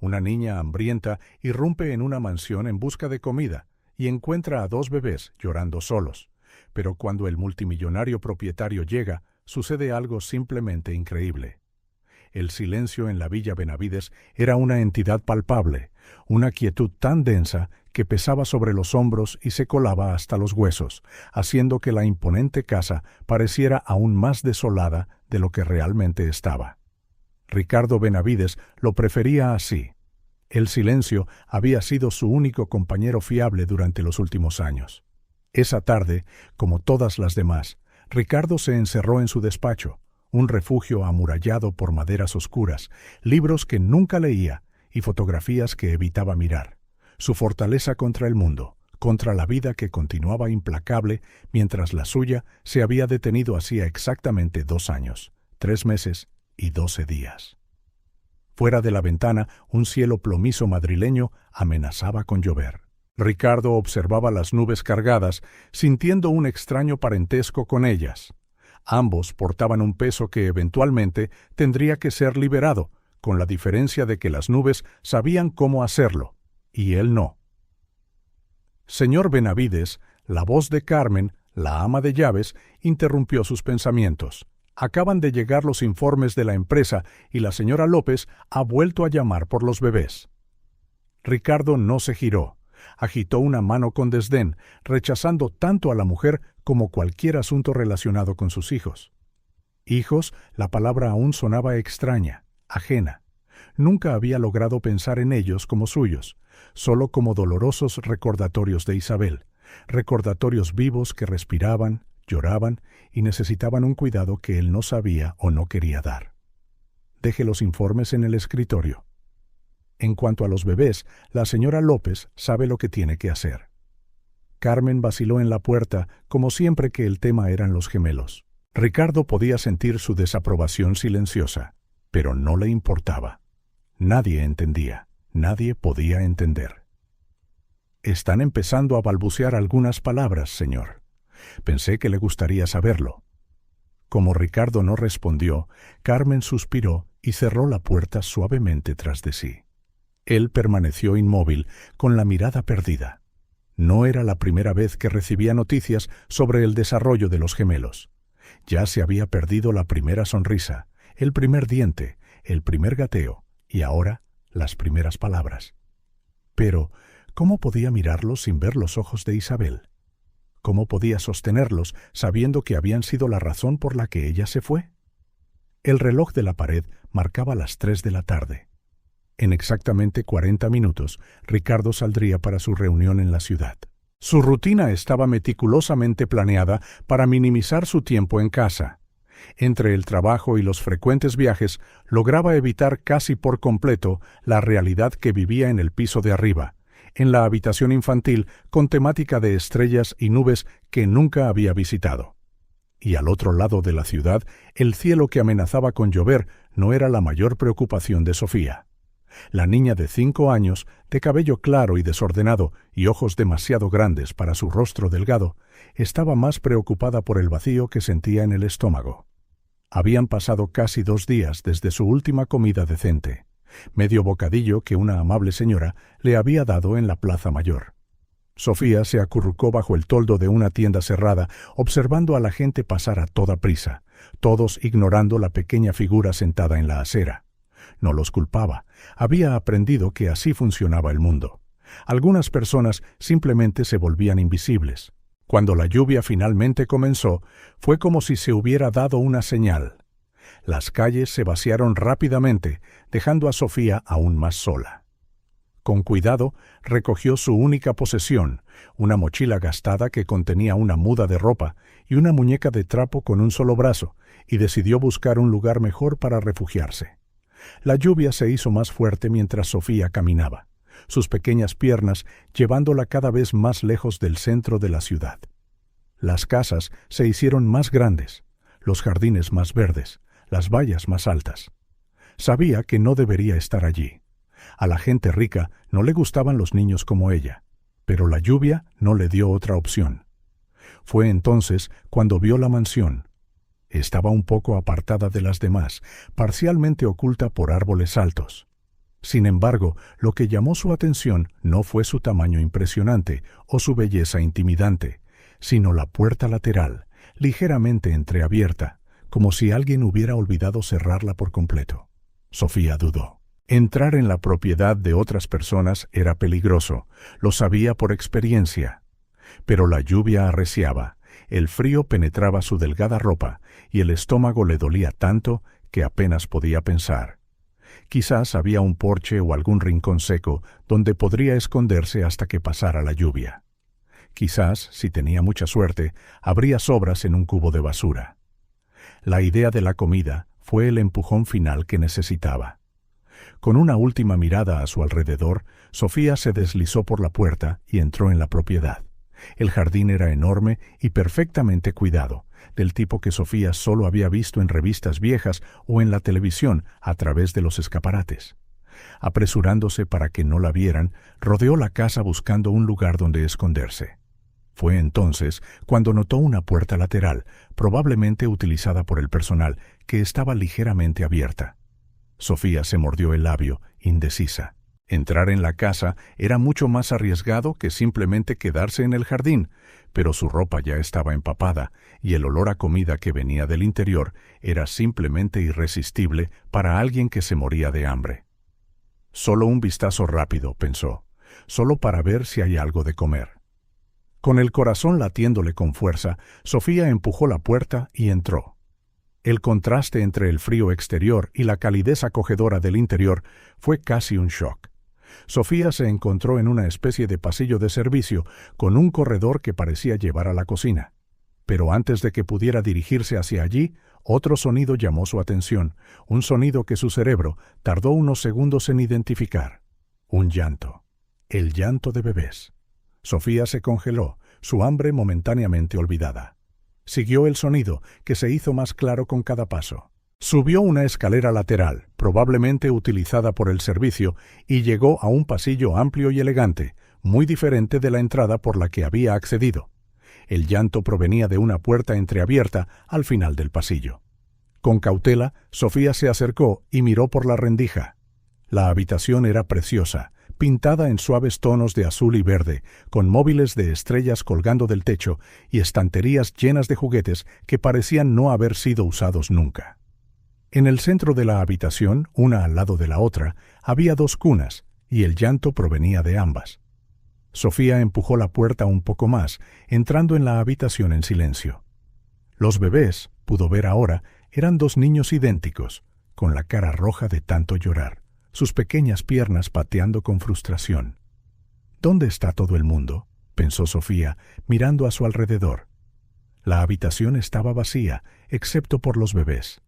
Una niña hambrienta irrumpe en una mansión en busca de comida y encuentra a 2 bebés llorando solos. Pero cuando el multimillonario propietario llega, sucede algo simplemente increíble. El silencio en la Villa Benavides era una entidad palpable, una quietud tan densa que pesaba sobre los hombros y se colaba hasta los huesos, haciendo que la imponente casa pareciera aún más desolada de lo que realmente estaba. Ricardo Benavides lo prefería así. El silencio había sido su único compañero fiable durante los últimos años. Esa tarde, como todas las demás, Ricardo se encerró en su despacho, un refugio amurallado por maderas oscuras, libros que nunca leía y fotografías que evitaba mirar. Su fortaleza contra el mundo, contra la vida que continuaba implacable mientras la suya se había detenido hacía exactamente 2 años, 3 meses y 12 días. Fuera de la ventana, un cielo plomizo madrileño amenazaba con llover. Ricardo observaba las nubes cargadas, sintiendo un extraño parentesco con ellas. Ambos portaban un peso que eventualmente tendría que ser liberado, con la diferencia de que las nubes sabían cómo hacerlo, y él no. Señor Benavides, la voz de Carmen, la ama de llaves, interrumpió sus pensamientos. Acaban de llegar los informes de la empresa y la señora López ha vuelto a llamar por los bebés. Ricardo no se giró. Agitó una mano con desdén, rechazando tanto a la mujer como cualquier asunto relacionado con sus hijos. Hijos, la palabra aún sonaba extraña, ajena. Nunca había logrado pensar en ellos como suyos, solo como dolorosos recordatorios de Isabel, recordatorios vivos que respiraban, lloraban y necesitaban un cuidado que él no sabía o no quería dar. Deje los informes en el escritorio. En cuanto a los bebés, la señora López sabe lo que tiene que hacer. Carmen vaciló en la puerta, como siempre que el tema eran los gemelos. Ricardo podía sentir su desaprobación silenciosa, pero no le importaba. Nadie entendía, nadie podía entender. Están empezando a balbucear algunas palabras, señor. Pensé que le gustaría saberlo. Como Ricardo no respondió, Carmen suspiró y cerró la puerta suavemente tras de sí. Él permaneció inmóvil, con la mirada perdida. No era la primera vez que recibía noticias sobre el desarrollo de los gemelos. Ya se había perdido la primera sonrisa, el primer diente, el primer gateo, y ahora las primeras palabras. Pero, ¿cómo podía mirarlos sin ver los ojos de Isabel? ¿Cómo podía sostenerlos sabiendo que habían sido la razón por la que ella se fue? El reloj de la pared marcaba las 3 de la tarde. En exactamente 40 minutos, Ricardo saldría para su reunión en la ciudad. Su rutina estaba meticulosamente planeada para minimizar su tiempo en casa. Entre el trabajo y los frecuentes viajes, lograba evitar casi por completo la realidad que vivía en el piso de arriba, en la habitación infantil con temática de estrellas y nubes que nunca había visitado. Y al otro lado de la ciudad, el cielo que amenazaba con llover no era la mayor preocupación de Sofía. La niña de 5 años, de cabello claro y desordenado y ojos demasiado grandes para su rostro delgado, estaba más preocupada por el vacío que sentía en el estómago. Habían pasado casi 2 días desde su última comida decente, medio bocadillo que una amable señora le había dado en la Plaza Mayor. Sofía se acurrucó bajo el toldo de una tienda cerrada, observando a la gente pasar a toda prisa, todos ignorando la pequeña figura sentada en la acera. No los culpaba. Había aprendido que así funcionaba el mundo. Algunas personas simplemente se volvían invisibles. Cuando la lluvia finalmente comenzó, fue como si se hubiera dado una señal. Las calles se vaciaron rápidamente, dejando a Sofía aún más sola. Con cuidado, recogió su única posesión, una mochila gastada que contenía una muda de ropa y una muñeca de trapo con un solo brazo, y decidió buscar un lugar mejor para refugiarse. La lluvia se hizo más fuerte mientras Sofía caminaba, sus pequeñas piernas llevándola cada vez más lejos del centro de la ciudad. Las casas se hicieron más grandes, los jardines más verdes, las vallas más altas. Sabía que no debería estar allí. A la gente rica no le gustaban los niños como ella, pero la lluvia no le dio otra opción. Fue entonces cuando vio la mansión. Estaba un poco apartada de las demás, parcialmente oculta por árboles altos. Sin embargo, lo que llamó su atención no fue su tamaño impresionante o su belleza intimidante, sino la puerta lateral, ligeramente entreabierta, como si alguien hubiera olvidado cerrarla por completo. Sofía dudó. Entrar en la propiedad de otras personas era peligroso, lo sabía por experiencia. Pero la lluvia arreciaba, el frío penetraba su delgada ropa y el estómago le dolía tanto que apenas podía pensar. Quizás había un porche o algún rincón seco donde podría esconderse hasta que pasara la lluvia. Quizás, si tenía mucha suerte, habría sobras en un cubo de basura. La idea de la comida fue el empujón final que necesitaba. Con una última mirada a su alrededor, Sofía se deslizó por la puerta y entró en la propiedad. El jardín era enorme y perfectamente cuidado, del tipo que Sofía solo había visto en revistas viejas o en la televisión a través de los escaparates. Apresurándose para que no la vieran, rodeó la casa buscando un lugar donde esconderse. Fue entonces cuando notó una puerta lateral, probablemente utilizada por el personal, que estaba ligeramente abierta. Sofía se mordió el labio, indecisa. Entrar en la casa era mucho más arriesgado que simplemente quedarse en el jardín, pero su ropa ya estaba empapada y el olor a comida que venía del interior era simplemente irresistible para alguien que se moría de hambre. Solo un vistazo rápido, pensó, solo para ver si hay algo de comer. Con el corazón latiéndole con fuerza, Sofía empujó la puerta y entró. El contraste entre el frío exterior y la calidez acogedora del interior fue casi un shock. Sofía se encontró en una especie de pasillo de servicio con un corredor que parecía llevar a la cocina. Pero antes de que pudiera dirigirse hacia allí, otro sonido llamó su atención, un sonido que su cerebro tardó unos segundos en identificar. Un llanto. El llanto de bebés. Sofía se congeló, su hambre momentáneamente olvidada. Siguió el sonido, que se hizo más claro con cada paso. Subió una escalera lateral, probablemente utilizada por el servicio, y llegó a un pasillo amplio y elegante, muy diferente de la entrada por la que había accedido. El llanto provenía de una puerta entreabierta al final del pasillo. Con cautela, Sofía se acercó y miró por la rendija. La habitación era preciosa, pintada en suaves tonos de azul y verde, con móviles de estrellas colgando del techo y estanterías llenas de juguetes que parecían no haber sido usados nunca. En el centro de la habitación, una al lado de la otra, había dos cunas, y el llanto provenía de ambas. Sofía empujó la puerta un poco más, entrando en la habitación en silencio. Los bebés, pudo ver ahora, eran dos niños idénticos, con la cara roja de tanto llorar, sus pequeñas piernas pateando con frustración. ¿Dónde está todo el mundo?, pensó Sofía, mirando a su alrededor. La habitación estaba vacía, excepto por los bebés.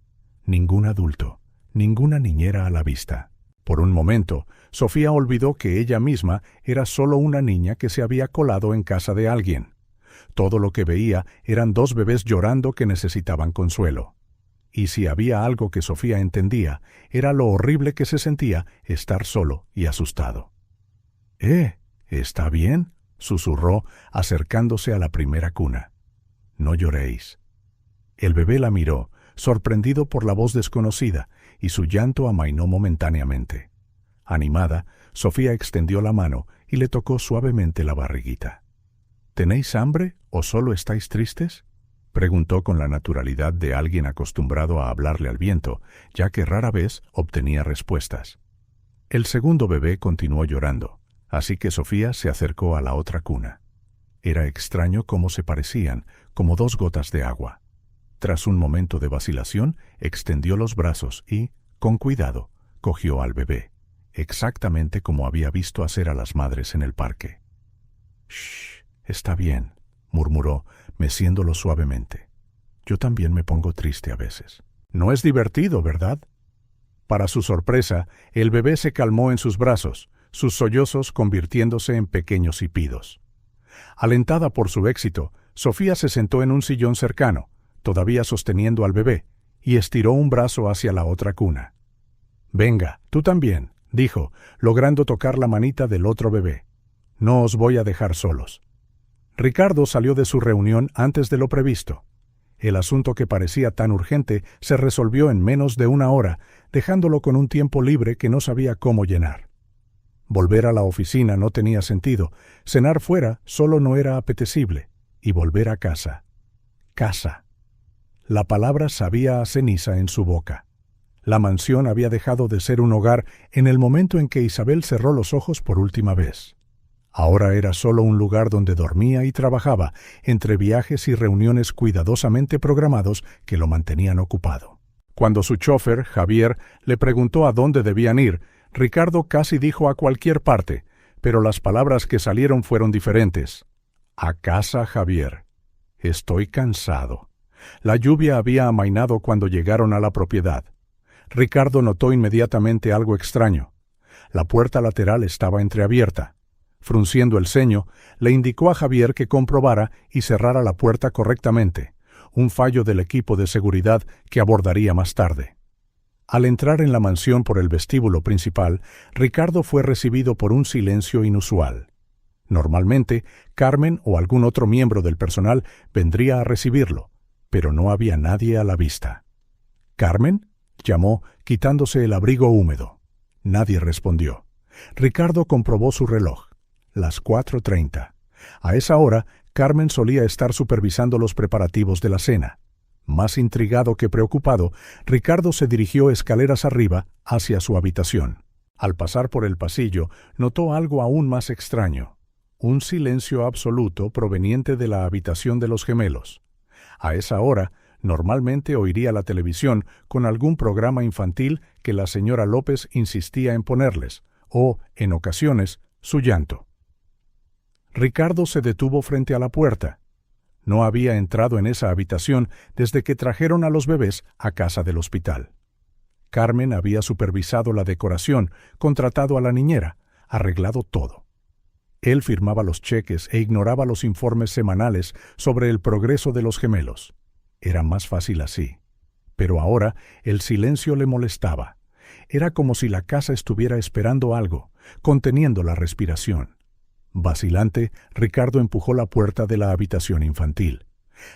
Ningún adulto, ninguna niñera a la vista. Por un momento, Sofía olvidó que ella misma era solo una niña que se había colado en casa de alguien. Todo lo que veía eran dos bebés llorando que necesitaban consuelo. Y si había algo que Sofía entendía, era lo horrible que se sentía estar solo y asustado. ¿Está bien?, susurró, acercándose a la primera cuna. No lloréis. El bebé la miró, sorprendido por la voz desconocida, y su llanto amainó momentáneamente. Animada, Sofía extendió la mano y le tocó suavemente la barriguita. ¿Tenéis hambre o solo estáis tristes?, preguntó con la naturalidad de alguien acostumbrado a hablarle al viento, ya que rara vez obtenía respuestas. El segundo bebé continuó llorando, así que Sofía se acercó a la otra cuna. Era extraño cómo se parecían, como dos gotas de agua. Tras un momento de vacilación, extendió los brazos y, con cuidado, cogió al bebé, exactamente como había visto hacer a las madres en el parque. «Shh, está bien», murmuró, meciéndolo suavemente. «Yo también me pongo triste a veces». «No es divertido, ¿verdad?». Para su sorpresa, el bebé se calmó en sus brazos, sus sollozos convirtiéndose en pequeños hipidos. Alentada por su éxito, Sofía se sentó en un sillón cercano, todavía sosteniendo al bebé, y estiró un brazo hacia la otra cuna. «Venga, tú también», dijo, logrando tocar la manita del otro bebé. «No os voy a dejar solos». Ricardo salió de su reunión antes de lo previsto. El asunto que parecía tan urgente se resolvió en menos de una hora, dejándolo con un tiempo libre que no sabía cómo llenar. Volver a la oficina no tenía sentido, cenar fuera solo no era apetecible, y volver a casa. Casa. La palabra sabía a ceniza en su boca. La mansión había dejado de ser un hogar en el momento en que Isabel cerró los ojos por última vez. Ahora era solo un lugar donde dormía y trabajaba, entre viajes y reuniones cuidadosamente programados que lo mantenían ocupado. Cuando su chofer, Javier, le preguntó a dónde debían ir, Ricardo casi dijo a cualquier parte, pero las palabras que salieron fueron diferentes. A casa, Javier. Estoy cansado. La lluvia había amainado cuando llegaron a la propiedad. Ricardo notó inmediatamente algo extraño. La puerta lateral estaba entreabierta. Frunciendo el ceño, le indicó a Javier que comprobara y cerrara la puerta correctamente, un fallo del equipo de seguridad que abordaría más tarde. Al entrar en la mansión por el vestíbulo principal, Ricardo fue recibido por un silencio inusual. Normalmente, Carmen o algún otro miembro del personal vendría a recibirlo, pero no había nadie a la vista. «¿Carmen?», llamó, quitándose el abrigo húmedo. Nadie respondió. Ricardo comprobó su reloj. Las 4:30. A esa hora, Carmen solía estar supervisando los preparativos de la cena. Más intrigado que preocupado, Ricardo se dirigió escaleras arriba hacia su habitación. Al pasar por el pasillo, notó algo aún más extraño. Un silencio absoluto proveniente de la habitación de los gemelos. A esa hora, normalmente oiría la televisión con algún programa infantil que la señora López insistía en ponerles, o, en ocasiones, su llanto. Ricardo se detuvo frente a la puerta. No había entrado en esa habitación desde que trajeron a los bebés a casa del hospital. Carmen había supervisado la decoración, contratado a la niñera, arreglado todo. Él firmaba los cheques e ignoraba los informes semanales sobre el progreso de los gemelos. Era más fácil así. Pero ahora el silencio le molestaba. Era como si la casa estuviera esperando algo, conteniendo la respiración. Vacilante, Ricardo empujó la puerta de la habitación infantil.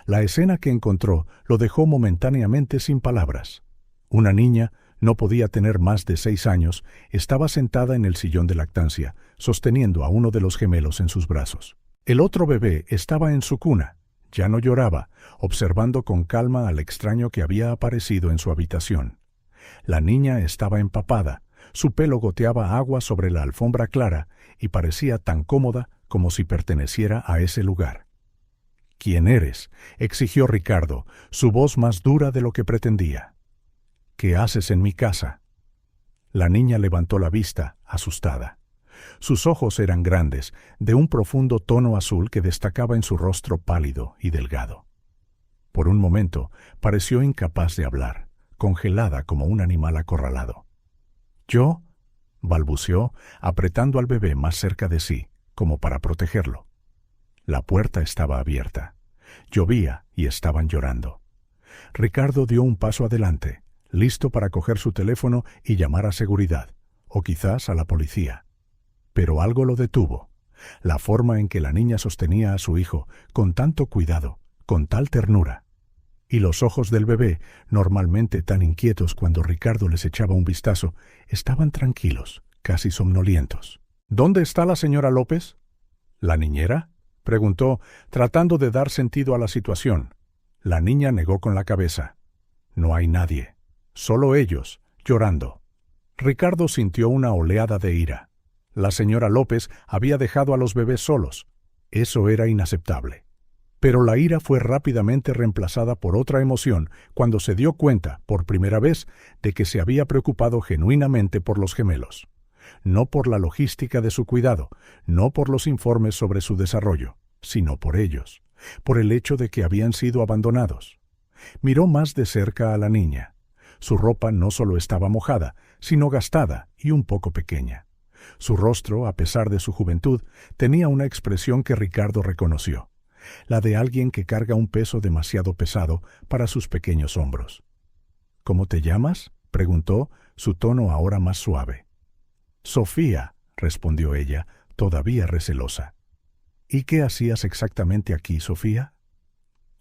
La escena que encontró lo dejó momentáneamente sin palabras. Una niña, no podía tener más de 6 años, estaba sentada en el sillón de lactancia, sosteniendo a uno de los gemelos en sus brazos. El otro bebé estaba en su cuna. Ya no lloraba, observando con calma al extraño que había aparecido en su habitación. La niña estaba empapada, su pelo goteaba agua sobre la alfombra clara y parecía tan cómoda como si perteneciera a ese lugar. «¿Quién eres?», exigió Ricardo, su voz más dura de lo que pretendía. «¿Qué haces en mi casa?». La niña levantó la vista, asustada. Sus ojos eran grandes, de un profundo tono azul que destacaba en su rostro pálido y delgado. Por un momento pareció incapaz de hablar, congelada como un animal acorralado. «¿Yo?», balbuceó, apretando al bebé más cerca de sí, como para protegerlo. La puerta estaba abierta. Llovía y estaban llorando. Ricardo dio un paso adelante, listo para coger su teléfono y llamar a seguridad, o quizás a la policía. Pero algo lo detuvo. La forma en que la niña sostenía a su hijo, con tanto cuidado, con tal ternura. Y los ojos del bebé, normalmente tan inquietos cuando Ricardo les echaba un vistazo, estaban tranquilos, casi somnolientos. «¿Dónde está la señora López?». «¿La niñera?», preguntó, tratando de dar sentido a la situación. La niña negó con la cabeza. «No hay nadie. Solo ellos, llorando». Ricardo sintió una oleada de ira. La señora López había dejado a los bebés solos. Eso era inaceptable. Pero la ira fue rápidamente reemplazada por otra emoción cuando se dio cuenta, por primera vez, de que se había preocupado genuinamente por los gemelos. No por la logística de su cuidado, no por los informes sobre su desarrollo, sino por ellos, por el hecho de que habían sido abandonados. Miró más de cerca a la niña. Su ropa no solo estaba mojada, sino gastada y un poco pequeña. Su rostro, a pesar de su juventud, tenía una expresión que Ricardo reconoció, la de alguien que carga un peso demasiado pesado para sus pequeños hombros. «¿Cómo te llamas?», preguntó, su tono ahora más suave. «Sofía», respondió ella, todavía recelosa. «¿Y qué hacías exactamente aquí, Sofía?».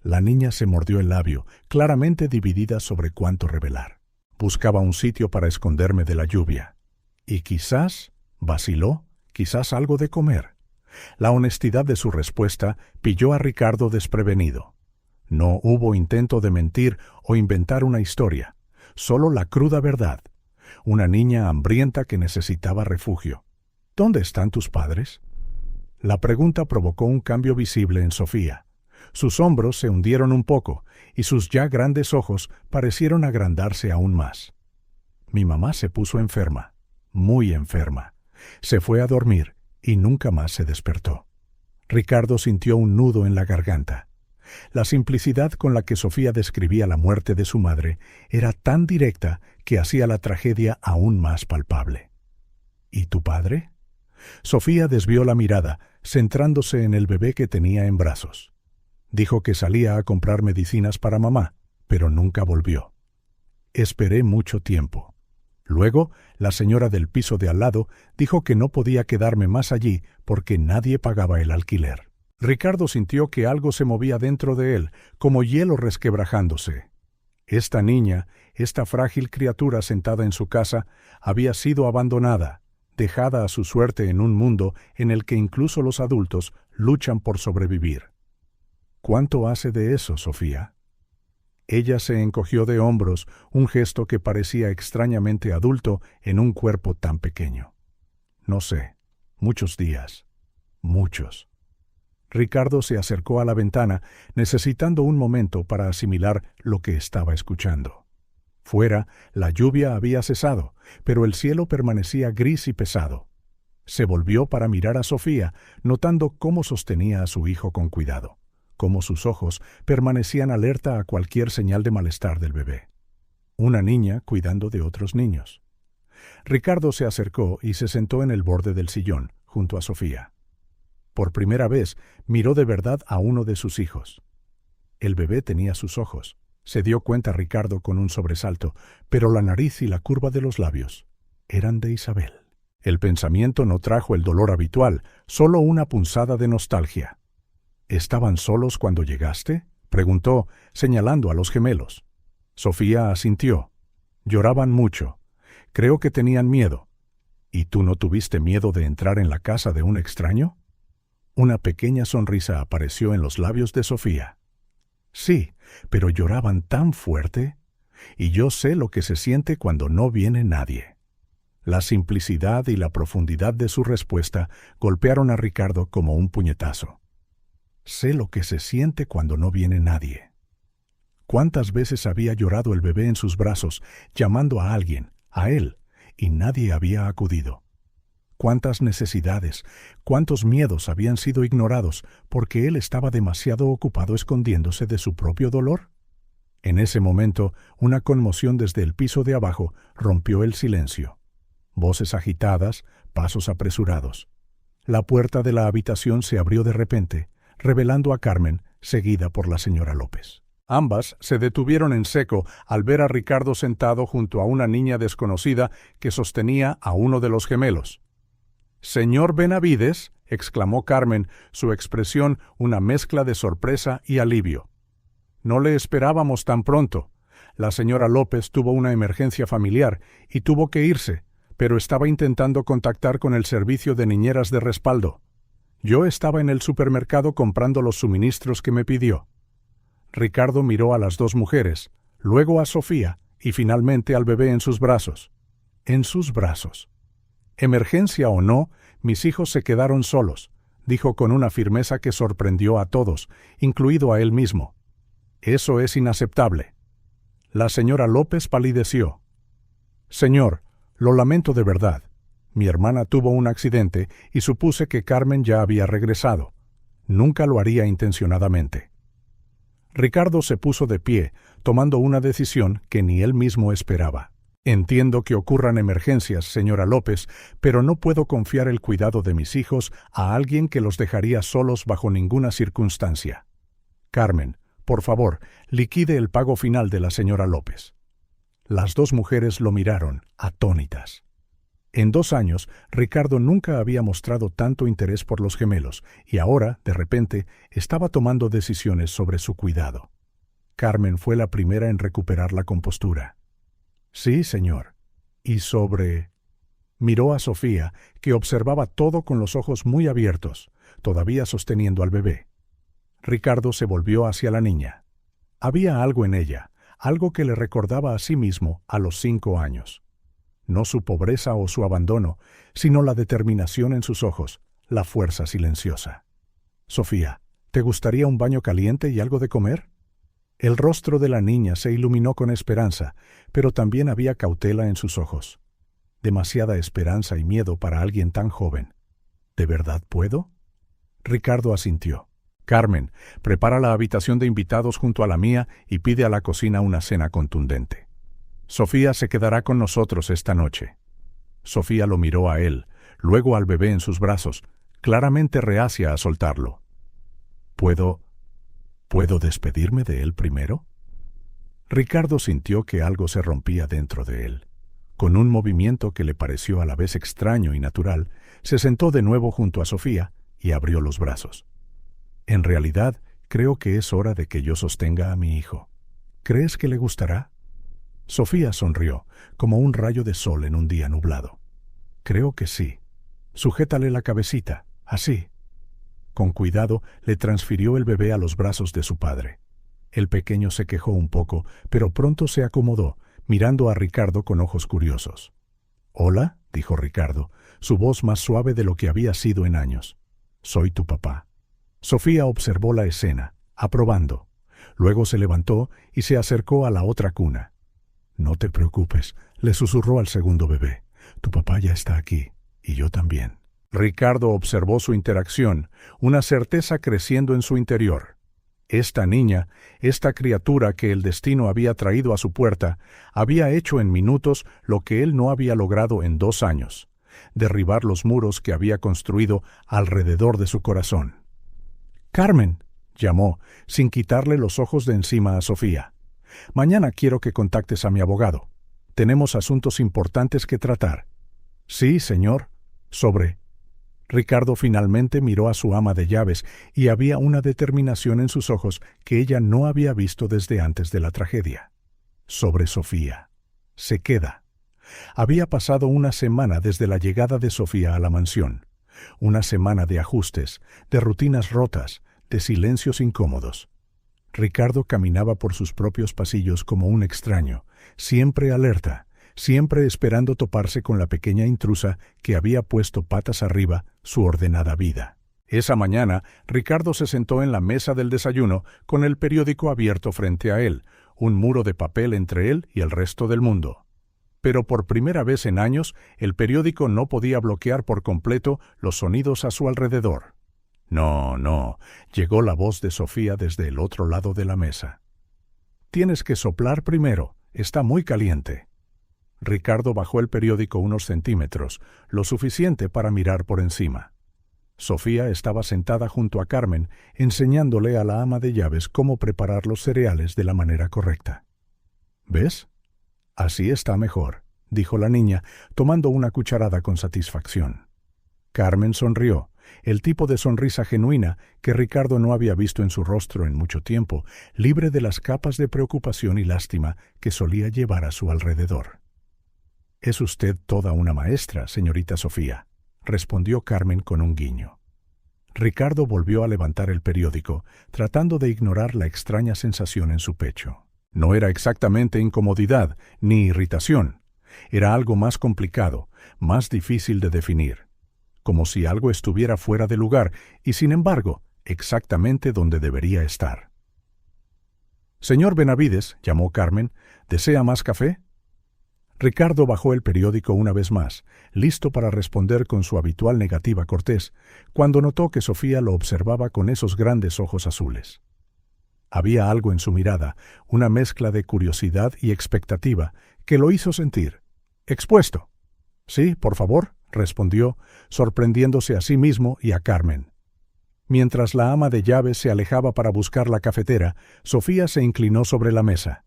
La niña se mordió el labio, claramente dividida sobre cuánto revelar. Buscaba un sitio para esconderme de la lluvia. Y quizás, vaciló, quizás algo de comer. La honestidad de su respuesta pilló a Ricardo desprevenido. No hubo intento de mentir o inventar una historia, solo la cruda verdad. Una niña hambrienta que necesitaba refugio. ¿Dónde están tus padres? La pregunta provocó un cambio visible en Sofía. Sus hombros se hundieron un poco y sus ya grandes ojos parecieron agrandarse aún más. Mi mamá se puso enferma, muy enferma. Se fue a dormir y nunca más se despertó. Ricardo sintió un nudo en la garganta. La simplicidad con la que Sofía describía la muerte de su madre era tan directa que hacía la tragedia aún más palpable. ¿Y tu padre? Sofía desvió la mirada, centrándose en el bebé que tenía en brazos. Dijo que salía a comprar medicinas para mamá, pero nunca volvió. Esperé mucho tiempo. Luego, la señora del piso de al lado dijo que no podía quedarme más allí porque nadie pagaba el alquiler. Ricardo sintió que algo se movía dentro de él, como hielo resquebrajándose. Esta niña, esta frágil criatura sentada en su casa, había sido abandonada, dejada a su suerte en un mundo en el que incluso los adultos luchan por sobrevivir. ¿Cuánto hace de eso, Sofía? Ella se encogió de hombros, un gesto que parecía extrañamente adulto en un cuerpo tan pequeño. No sé, muchos días, muchos. Ricardo se acercó a la ventana, necesitando un momento para asimilar lo que estaba escuchando. Fuera, la lluvia había cesado, pero el cielo permanecía gris y pesado. Se volvió para mirar a Sofía, notando cómo sostenía a su hijo con cuidado, cómo sus ojos permanecían alerta a cualquier señal de malestar del bebé. Una niña cuidando de otros niños. Ricardo se acercó y se sentó en el borde del sillón, junto a Sofía. Por primera vez, miró de verdad a uno de sus hijos. El bebé tenía sus ojos. Se dio cuenta Ricardo con un sobresalto, pero la nariz y la curva de los labios eran de Isabel. El pensamiento no trajo el dolor habitual, solo una punzada de nostalgia. ¿Estaban solos cuando llegaste?, preguntó, señalando a los gemelos. Sofía asintió. Lloraban mucho. Creo que tenían miedo. ¿Y tú no tuviste miedo de entrar en la casa de un extraño? Una pequeña sonrisa apareció en los labios de Sofía. Sí, pero lloraban tan fuerte, y yo sé lo que se siente cuando no viene nadie. La simplicidad y la profundidad de su respuesta golpearon a Ricardo como un puñetazo. Sé lo que se siente cuando no viene nadie. ¿Cuántas veces había llorado el bebé en sus brazos, llamando a alguien, a él, y nadie había acudido? Cuántas necesidades, cuántos miedos habían sido ignorados porque él estaba demasiado ocupado escondiéndose de su propio dolor. En ese momento, una conmoción desde el piso de abajo rompió el silencio. Voces agitadas, pasos apresurados. La puerta de la habitación se abrió de repente, revelando a Carmen, seguida por la señora López. Ambas se detuvieron en seco al ver a Ricardo sentado junto a una niña desconocida que sostenía a uno de los gemelos. «Señor Benavides», exclamó Carmen, su expresión una mezcla de sorpresa y alivio. «No le esperábamos tan pronto. La señora López tuvo una emergencia familiar y tuvo que irse, pero estaba intentando contactar con el servicio de niñeras de respaldo. Yo estaba en el supermercado comprando los suministros que me pidió». Ricardo miró a las dos mujeres, luego a Sofía y finalmente al bebé en sus brazos. En sus brazos. Emergencia o no, mis hijos se quedaron solos, dijo con una firmeza que sorprendió a todos, incluido a él mismo. Eso es inaceptable. La señora López palideció. Señor, lo lamento de verdad. Mi hermana tuvo un accidente y supuse que Carmen ya había regresado. Nunca lo haría intencionadamente. Ricardo se puso de pie, tomando una decisión que ni él mismo esperaba. Entiendo que ocurran emergencias, señora López, pero no puedo confiar el cuidado de mis hijos a alguien que los dejaría solos bajo ninguna circunstancia. Carmen, por favor, liquide el pago final de la señora López. Las dos mujeres lo miraron, atónitas. En 2 años, Ricardo nunca había mostrado tanto interés por los gemelos, y ahora, de repente, estaba tomando decisiones sobre su cuidado. Carmen fue la primera en recuperar la compostura. Sí, señor. ¿Y sobre...? Miró a Sofía, que observaba todo con los ojos muy abiertos, todavía sosteniendo al bebé. Ricardo se volvió hacia la niña. Había algo en ella, algo que le recordaba a sí mismo a los 5 años. No su pobreza o su abandono, sino la determinación en sus ojos, la fuerza silenciosa. Sofía, ¿te gustaría un baño caliente y algo de comer? El rostro de la niña se iluminó con esperanza, pero también había cautela en sus ojos. Demasiada esperanza y miedo para alguien tan joven. ¿De verdad puedo? Ricardo asintió. Carmen, prepara la habitación de invitados junto a la mía y pide a la cocina una cena contundente. Sofía se quedará con nosotros esta noche. Sofía lo miró a él, luego al bebé en sus brazos, claramente reacia a soltarlo. ¿Puedo despedirme de él primero? Ricardo sintió que algo se rompía dentro de él. Con un movimiento que le pareció a la vez extraño y natural, se sentó de nuevo junto a Sofía y abrió los brazos. En realidad, creo que es hora de que yo sostenga a mi hijo. ¿Crees que le gustará? Sofía sonrió, como un rayo de sol en un día nublado. Creo que sí. Sujétale la cabecita, así. Con cuidado le transfirió el bebé a los brazos de su padre. El pequeño se quejó un poco, pero pronto se acomodó, mirando a Ricardo con ojos curiosos. «Hola», dijo Ricardo, su voz más suave de lo que había sido en años. «Soy tu papá». Sofía observó la escena, aprobando. Luego se levantó y se acercó a la otra cuna. «No te preocupes», le susurró al segundo bebé. «Tu papá ya está aquí, y yo también». Ricardo observó su interacción, una certeza creciendo en su interior. Esta niña, esta criatura que el destino había traído a su puerta, había hecho en minutos lo que él no había logrado en 2 años: derribar los muros que había construido alrededor de su corazón. «Carmen», llamó, sin quitarle los ojos de encima a Sofía. «Mañana quiero que contactes a mi abogado. Tenemos asuntos importantes que tratar». «Sí, señor». «Sobre...». Ricardo finalmente miró a su ama de llaves y había una determinación en sus ojos que ella no había visto desde antes de la tragedia. «Sobre Sofía. Se queda». Había pasado una semana desde la llegada de Sofía a la mansión. Una semana de ajustes, de rutinas rotas, de silencios incómodos. Ricardo caminaba por sus propios pasillos como un extraño, siempre alerta, siempre esperando toparse con la pequeña intrusa que había puesto patas arriba su ordenada vida. Esa mañana, Ricardo se sentó en la mesa del desayuno con el periódico abierto frente a él, un muro de papel entre él y el resto del mundo. Pero por primera vez en años, el periódico no podía bloquear por completo los sonidos a su alrededor. «No, no», llegó la voz de Sofía desde el otro lado de la mesa. «Tienes que soplar primero, está muy caliente». Ricardo bajó el periódico unos centímetros, lo suficiente para mirar por encima. Sofía estaba sentada junto a Carmen, enseñándole a la ama de llaves cómo preparar los cereales de la manera correcta. «¿Ves? Así está mejor», dijo la niña, tomando una cucharada con satisfacción. Carmen sonrió, el tipo de sonrisa genuina que Ricardo no había visto en su rostro en mucho tiempo, libre de las capas de preocupación y lástima que solía llevar a su alrededor. «Es usted toda una maestra, señorita Sofía», respondió Carmen con un guiño. Ricardo volvió a levantar el periódico, tratando de ignorar la extraña sensación en su pecho. No era exactamente incomodidad ni irritación. Era algo más complicado, más difícil de definir. Como si algo estuviera fuera de lugar y, sin embargo, exactamente donde debería estar. «Señor Benavides», llamó Carmen, «¿desea más café?» Ricardo bajó el periódico una vez más, listo para responder con su habitual negativa cortés, cuando notó que Sofía lo observaba con esos grandes ojos azules. Había algo en su mirada, una mezcla de curiosidad y expectativa, que lo hizo sentir expuesto. «Sí, por favor», respondió, sorprendiéndose a sí mismo y a Carmen. Mientras la ama de llaves se alejaba para buscar la cafetera, Sofía se inclinó sobre la mesa.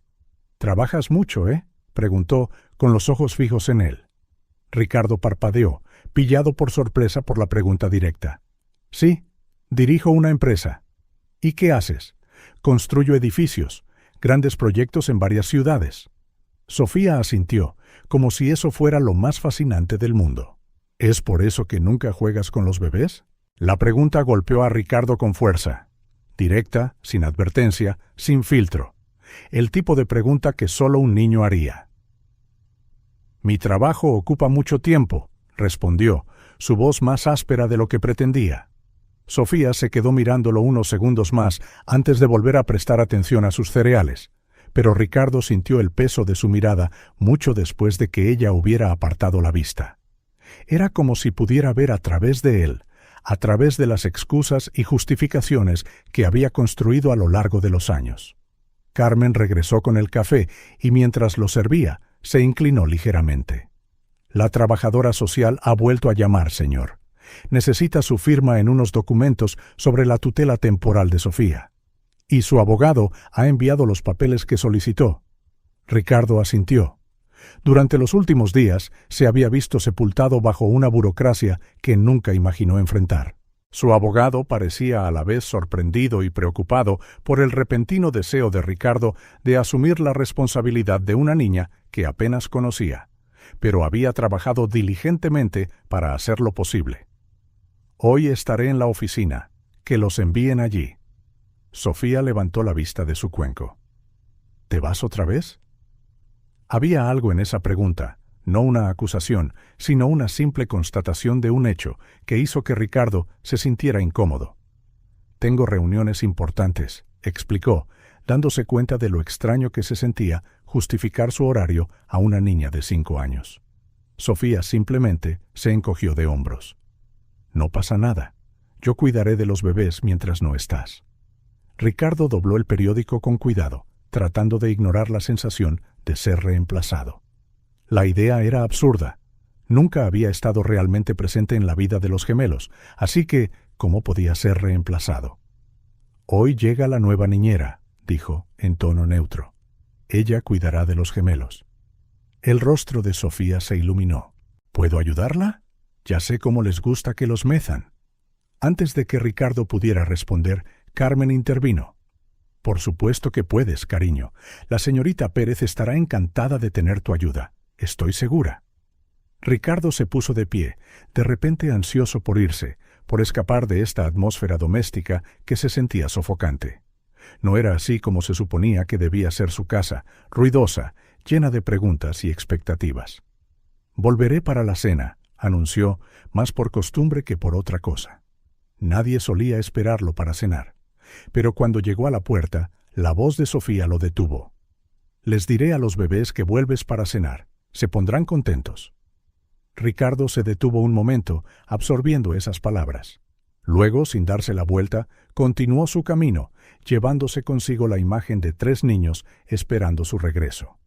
«Trabajas mucho, ¿eh?», preguntó, con los ojos fijos en él. Ricardo parpadeó, pillado por sorpresa por la pregunta directa. Sí, dirijo una empresa. ¿Y qué haces? Construyo edificios, grandes proyectos en varias ciudades. Sofía asintió, como si eso fuera lo más fascinante del mundo. ¿Es por eso que nunca juegas con los bebés? La pregunta golpeó a Ricardo con fuerza. Directa, sin advertencia, sin filtro. El tipo de pregunta que solo un niño haría. Mi trabajo ocupa mucho tiempo, respondió, su voz más áspera de lo que pretendía. Sofía se quedó mirándolo unos segundos más antes de volver a prestar atención a sus cereales, pero Ricardo sintió el peso de su mirada mucho después de que ella hubiera apartado la vista. Era como si pudiera ver a través de él, a través de las excusas y justificaciones que había construido a lo largo de los años. Carmen regresó con el café y mientras lo servía, se inclinó ligeramente. La trabajadora social ha vuelto a llamar, señor. Necesita su firma en unos documentos sobre la tutela temporal de Sofía. Y su abogado ha enviado los papeles que solicitó. Ricardo asintió. Durante los últimos días se había visto sepultado bajo una burocracia que nunca imaginó enfrentar. Su abogado parecía a la vez sorprendido y preocupado por el repentino deseo de Ricardo de asumir la responsabilidad de una niña que apenas conocía, pero había trabajado diligentemente para hacerlo posible. Hoy estaré en la oficina. Que los envíen allí. Sofía levantó la vista de su cuenco. ¿Te vas otra vez? Había algo en esa pregunta, no una acusación, sino una simple constatación de un hecho que hizo que Ricardo se sintiera incómodo. Tengo reuniones importantes, explicó, dándose cuenta de lo extraño que se sentía justificar su horario a una niña de 5 años. Sofía simplemente se encogió de hombros. No pasa nada. Yo cuidaré de los bebés mientras no estás. Ricardo dobló el periódico con cuidado, tratando de ignorar la sensación de ser reemplazado. La idea era absurda. Nunca había estado realmente presente en la vida de los gemelos, así que, ¿cómo podía ser reemplazado? Hoy llega la nueva niñera, dijo, en tono neutro. Ella cuidará de los gemelos. El rostro de Sofía se iluminó. ¿Puedo ayudarla? Ya sé cómo les gusta que los mezan. Antes de que Ricardo pudiera responder, Carmen intervino. Por supuesto que puedes, cariño. La señorita Pérez estará encantada de tener tu ayuda. Estoy segura. Ricardo se puso de pie, de repente ansioso por irse, por escapar de esta atmósfera doméstica que se sentía sofocante. No era así como se suponía que debía ser su casa, ruidosa, llena de preguntas y expectativas. Volveré para la cena, anunció, más por costumbre que por otra cosa. Nadie solía esperarlo para cenar. Pero cuando llegó a la puerta, la voz de Sofía lo detuvo. Les diré a los bebés que vuelves para cenar. Se pondrán contentos. Ricardo se detuvo un momento, absorbiendo esas palabras. Luego, sin darse la vuelta, continuó su camino, llevándose consigo la imagen de 3 niños esperando su regreso.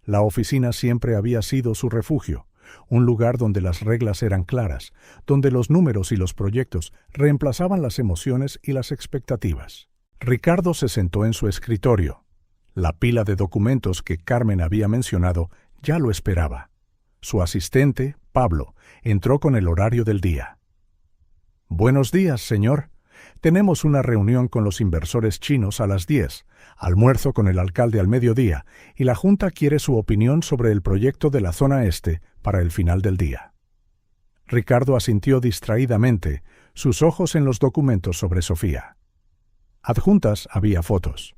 La oficina siempre había sido su refugio, un lugar donde las reglas eran claras, donde los números y los proyectos reemplazaban las emociones y las expectativas. Ricardo se sentó en su escritorio. La pila de documentos que Carmen había mencionado ya lo esperaba. Su asistente, Pablo, entró con el horario del día. «Buenos días, señor. Tenemos una reunión con los inversores chinos a las 10, almuerzo con el alcalde al mediodía, y la Junta quiere su opinión sobre el proyecto de la zona este para el final del día». Ricardo asintió distraídamente, sus ojos en los documentos sobre Sofía. Adjuntas había fotos.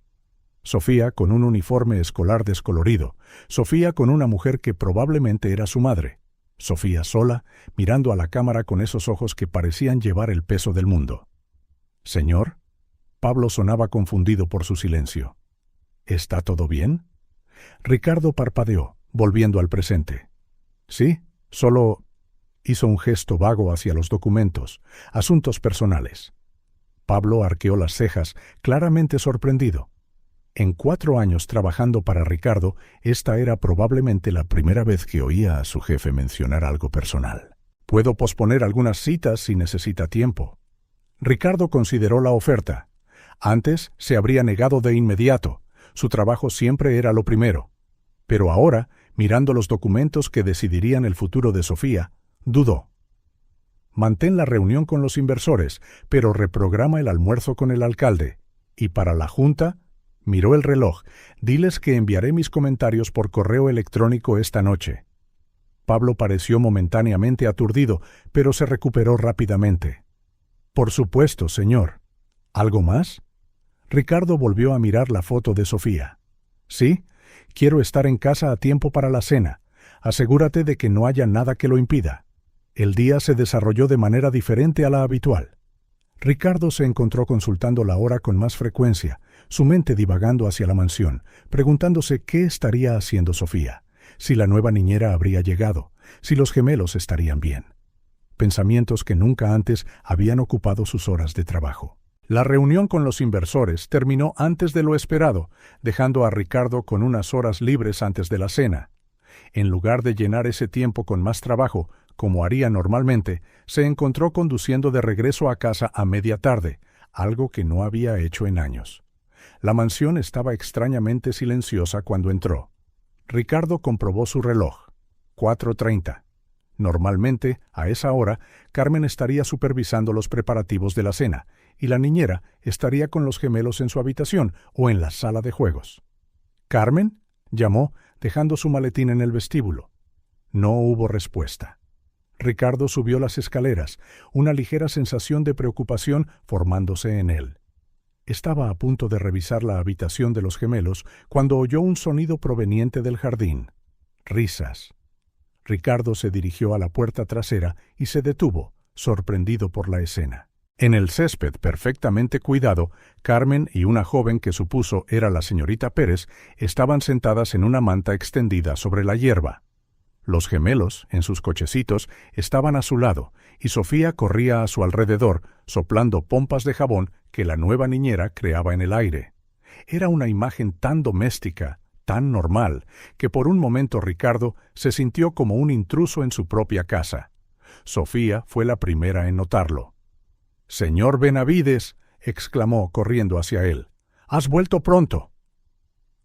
Sofía con un uniforme escolar descolorido, Sofía con una mujer que probablemente era su madre, Sofía sola, mirando a la cámara con esos ojos que parecían llevar el peso del mundo. «Señor». Pablo sonaba confundido por su silencio. «¿Está todo bien?» Ricardo parpadeó, volviendo al presente. «Sí, solo…» Hizo un gesto vago hacia los documentos, asuntos personales. Pablo arqueó las cejas, claramente sorprendido. En 4 años trabajando para Ricardo, esta era probablemente la primera vez que oía a su jefe mencionar algo personal. «Puedo posponer algunas citas si necesita tiempo». Ricardo consideró la oferta. Antes se habría negado de inmediato. Su trabajo siempre era lo primero. Pero ahora, Mirando los documentos que decidirían el futuro de Sofía, dudó. Mantén la reunión con los inversores, pero reprograma el almuerzo con el alcalde. Y para la junta, miró el reloj. Diles que enviaré mis comentarios por correo electrónico esta noche. Pablo pareció momentáneamente aturdido, pero se recuperó rápidamente. Por supuesto, señor. ¿Algo más? Ricardo volvió a mirar la foto de Sofía. Sí, quiero estar en casa a tiempo para la cena. Asegúrate de que no haya nada que lo impida. El día se desarrolló de manera diferente a la habitual. Ricardo se encontró consultando la hora con más frecuencia, su mente divagando hacia la mansión, preguntándose qué estaría haciendo Sofía, si la nueva niñera habría llegado, si los gemelos estarían bien. Pensamientos que nunca antes habían ocupado sus horas de trabajo. La reunión con los inversores terminó antes de lo esperado, dejando a Ricardo con unas horas libres antes de la cena. En lugar de llenar ese tiempo con más trabajo, como haría normalmente, se encontró conduciendo de regreso a casa a media tarde, algo que no había hecho en años. La mansión estaba extrañamente silenciosa cuando entró. Ricardo comprobó su reloj. 4:30. Normalmente, a esa hora, Carmen estaría supervisando los preparativos de la cena, y la niñera estaría con los gemelos en su habitación o en la sala de juegos. «¿Carmen?», llamó, dejando su maletín en el vestíbulo. No hubo respuesta. Ricardo subió las escaleras, una ligera sensación de preocupación formándose en él. Estaba a punto de revisar la habitación de los gemelos cuando oyó un sonido proveniente del jardín. Risas. Ricardo se dirigió a la puerta trasera y se detuvo, sorprendido por la escena. En el césped perfectamente cuidado, Carmen y una joven que supuso era la señorita Pérez estaban sentadas en una manta extendida sobre la hierba. Los gemelos, en sus cochecitos, estaban a su lado, y Sofía corría a su alrededor, soplando pompas de jabón que la nueva niñera creaba en el aire. Era una imagen tan doméstica, tan normal, que por un momento Ricardo se sintió como un intruso en su propia casa. Sofía fue la primera en notarlo. «Señor Benavides», exclamó corriendo hacia él, «has vuelto pronto».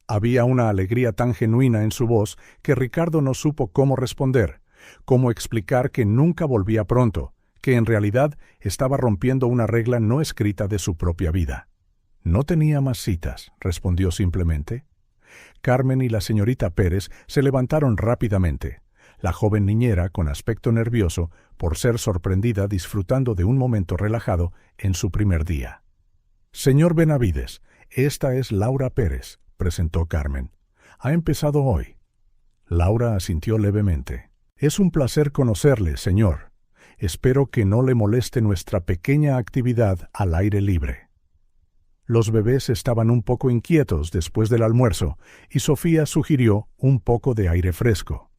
Había una alegría tan genuina en su voz que Ricardo no supo cómo responder, cómo explicar que nunca volvía pronto, que en realidad estaba rompiendo una regla no escrita de su propia vida. «No tenía más citas», respondió simplemente. Carmen y la señorita Pérez se levantaron rápidamente. La joven niñera, con aspecto nervioso, por ser sorprendida disfrutando de un momento relajado en su primer día. «Señor Benavides, esta es Laura Pérez», presentó Carmen. «Ha empezado hoy». Laura asintió levemente. «Es un placer conocerle, señor. Espero que no le moleste nuestra pequeña actividad al aire libre». Los bebés estaban un poco inquietos después del almuerzo, y Sofía sugirió un poco de aire fresco.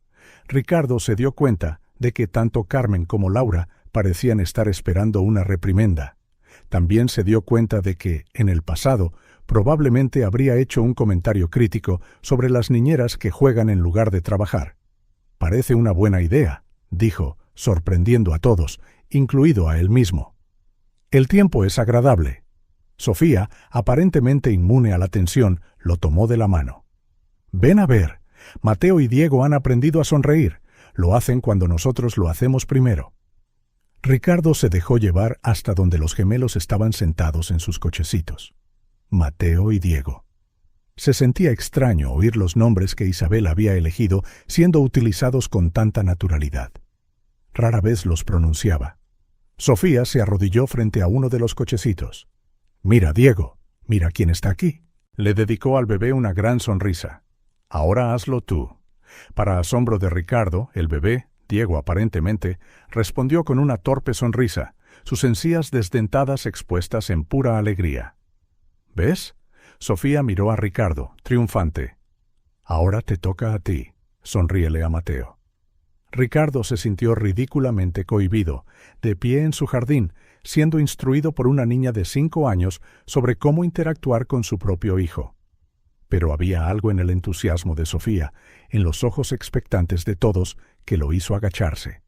Ricardo se dio cuenta de que tanto Carmen como Laura parecían estar esperando una reprimenda. También se dio cuenta de que, en el pasado, probablemente habría hecho un comentario crítico sobre las niñeras que juegan en lugar de trabajar. «Parece una buena idea», dijo, sorprendiendo a todos, incluido a él mismo. «El tiempo es agradable». Sofía, aparentemente inmune a la tensión, lo tomó de la mano. «Ven a ver. Mateo y Diego han aprendido a sonreír. Lo hacen cuando nosotros lo hacemos primero». Ricardo se dejó llevar hasta donde los gemelos estaban sentados en sus cochecitos. Mateo y Diego. Se sentía extraño oír los nombres que Isabel había elegido siendo utilizados con tanta naturalidad. Rara vez los pronunciaba. Sofía se arrodilló frente a uno de los cochecitos. «Mira, Diego, mira quién está aquí». Le dedicó al bebé una gran sonrisa. «Ahora hazlo tú». Para asombro de Ricardo, el bebé, Diego aparentemente, respondió con una torpe sonrisa, sus encías desdentadas expuestas en pura alegría. «¿Ves?». Sofía miró a Ricardo, triunfante. «Ahora te toca a ti», sonríele a Mateo. Ricardo se sintió ridículamente cohibido, de pie en su jardín, siendo instruido por una niña de 5 años sobre cómo interactuar con su propio hijo. Pero había algo en el entusiasmo de Sofía, en los ojos expectantes de todos, que lo hizo agacharse.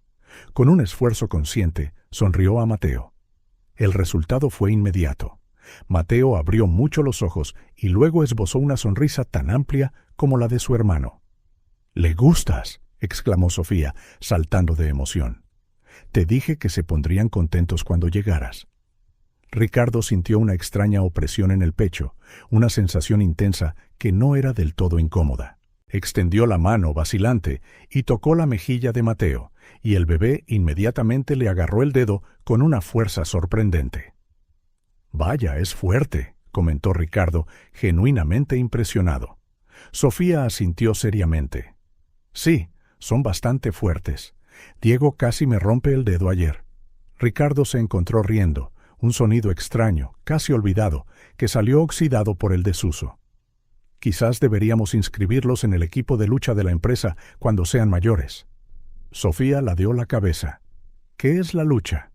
Con un esfuerzo consciente, sonrió a Mateo. El resultado fue inmediato. Mateo abrió mucho los ojos y luego esbozó una sonrisa tan amplia como la de su hermano. —¡Le gustas! —exclamó Sofía, saltando de emoción. —Te dije que se pondrían contentos cuando llegaras. Ricardo sintió una extraña opresión en el pecho, una sensación intensa que no era del todo incómoda. Extendió la mano vacilante y tocó la mejilla de Mateo, y el bebé inmediatamente le agarró el dedo con una fuerza sorprendente. —Vaya, es fuerte —comentó Ricardo, genuinamente impresionado. Sofía asintió seriamente. —Sí, son bastante fuertes. Diego casi me rompe el dedo ayer. Ricardo se encontró riendo, un sonido extraño, casi olvidado, que salió oxidado por el desuso. Quizás deberíamos inscribirlos en el equipo de lucha de la empresa cuando sean mayores. Sofía ladeó la cabeza. ¿Qué es la lucha?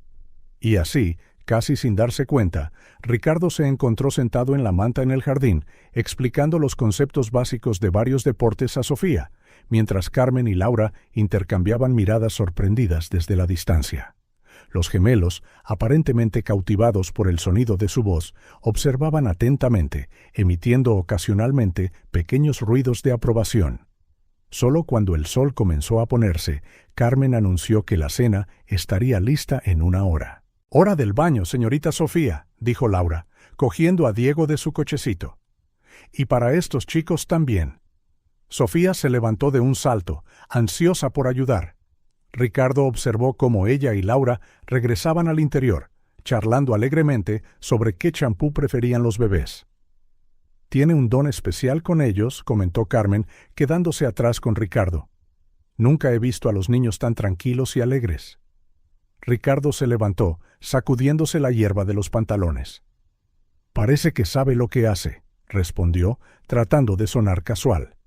Y así, casi sin darse cuenta, Ricardo se encontró sentado en la manta en el jardín, explicando los conceptos básicos de varios deportes a Sofía, mientras Carmen y Laura intercambiaban miradas sorprendidas desde la distancia. Los gemelos, aparentemente cautivados por el sonido de su voz, observaban atentamente, emitiendo ocasionalmente pequeños ruidos de aprobación. Solo cuando el sol comenzó a ponerse, Carmen anunció que la cena estaría lista en 1 hora. «Hora del baño, señorita Sofía», dijo Laura, cogiendo a Diego de su cochecito. «Y para estos chicos también». Sofía se levantó de un salto, ansiosa por ayudar. Ricardo observó cómo ella y Laura regresaban al interior, charlando alegremente sobre qué champú preferían los bebés. «Tiene un don especial con ellos», comentó Carmen, quedándose atrás con Ricardo. «Nunca he visto a los niños tan tranquilos y alegres». Ricardo se levantó, sacudiéndose la hierba de los pantalones. «Parece que sabe lo que hace», respondió, tratando de sonar casual.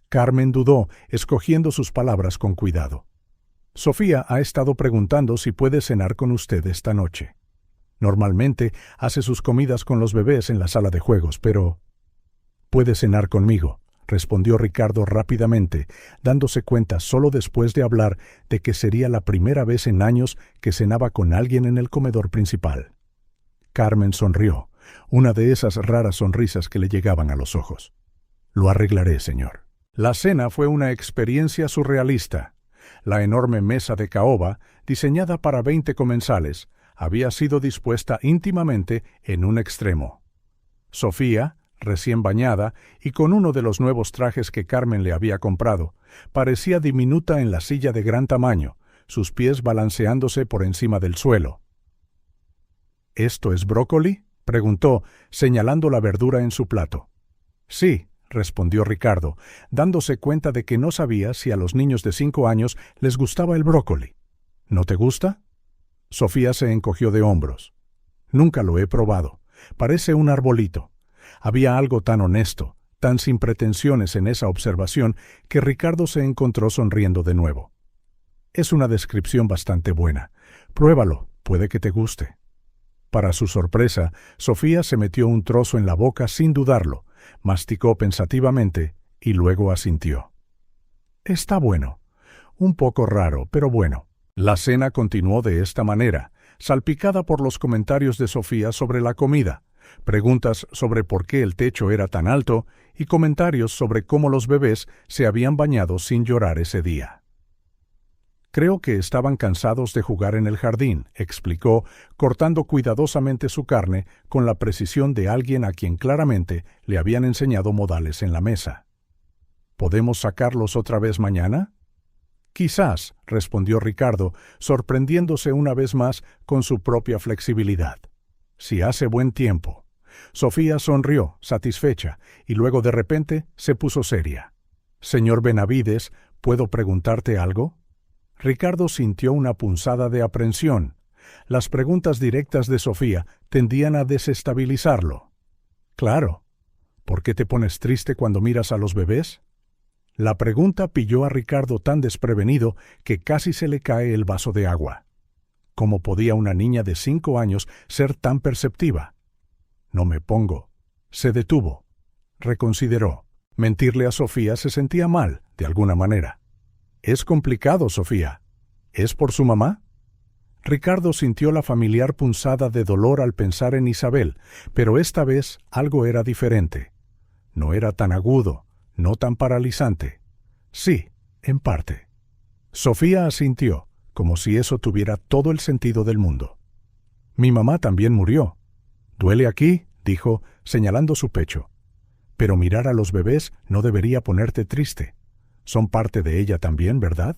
Carmen dudó, escogiendo sus palabras con cuidado. «Sofía ha estado preguntando si puede cenar con usted esta noche. Normalmente hace sus comidas con los bebés en la sala de juegos, pero...» «Puede cenar conmigo», respondió Ricardo rápidamente, dándose cuenta solo después de hablar de que sería la primera vez en años que cenaba con alguien en el comedor principal. Carmen sonrió, una de esas raras sonrisas que le llegaban a los ojos. «Lo arreglaré, señor». La cena fue una experiencia surrealista. La enorme mesa de caoba, diseñada para 20 comensales, había sido dispuesta íntimamente en un extremo. Sofía, recién bañada y con uno de los nuevos trajes que Carmen le había comprado, parecía diminuta en la silla de gran tamaño, sus pies balanceándose por encima del suelo. «¿Esto es brócoli?», preguntó, señalando la verdura en su plato. «Sí», respondió Ricardo, dándose cuenta de que no sabía si a los niños de 5 años les gustaba el brócoli. «¿No te gusta?». Sofía se encogió de hombros. «Nunca lo he probado. Parece un arbolito». Había algo tan honesto, tan sin pretensiones en esa observación, que Ricardo se encontró sonriendo de nuevo. «Es una descripción bastante buena. Pruébalo, puede que te guste». Para su sorpresa, Sofía se metió un trozo en la boca sin dudarlo, masticó pensativamente y luego asintió. «Está bueno. Un poco raro, pero bueno». La cena continuó de esta manera, salpicada por los comentarios de Sofía sobre la comida, preguntas sobre por qué el techo era tan alto y comentarios sobre cómo los bebés se habían bañado sin llorar ese día. «Creo que estaban cansados de jugar en el jardín», explicó, cortando cuidadosamente su carne con la precisión de alguien a quien claramente le habían enseñado modales en la mesa. «¿Podemos sacarlos otra vez mañana?». «Quizás», respondió Ricardo, sorprendiéndose una vez más con su propia flexibilidad. «Si hace buen tiempo». Sofía sonrió, satisfecha, y luego de repente se puso seria. «Señor Benavides, ¿puedo preguntarte algo?». Ricardo sintió una punzada de aprensión. Las preguntas directas de Sofía tendían a desestabilizarlo. «Claro. ¿Por qué te pones triste cuando miras a los bebés?». La pregunta pilló a Ricardo tan desprevenido que casi se le cae el vaso de agua. ¿Cómo podía una niña de 5 años ser tan perceptiva? «No me pongo». Se detuvo. Reconsideró. Mentirle a Sofía se sentía mal, de alguna manera. «Es complicado, Sofía. ¿Es por su mamá?». Ricardo sintió la familiar punzada de dolor al pensar en Isabel, pero esta vez algo era diferente. No era tan agudo, no tan paralizante. «Sí», En parte. Sofía asintió, como si eso tuviera todo el sentido del mundo. Mi mamá también murió. ¿Duele aquí?, dijo, señalando su pecho. Pero mirar a los bebés no debería ponerte triste. Son parte de ella también, ¿verdad?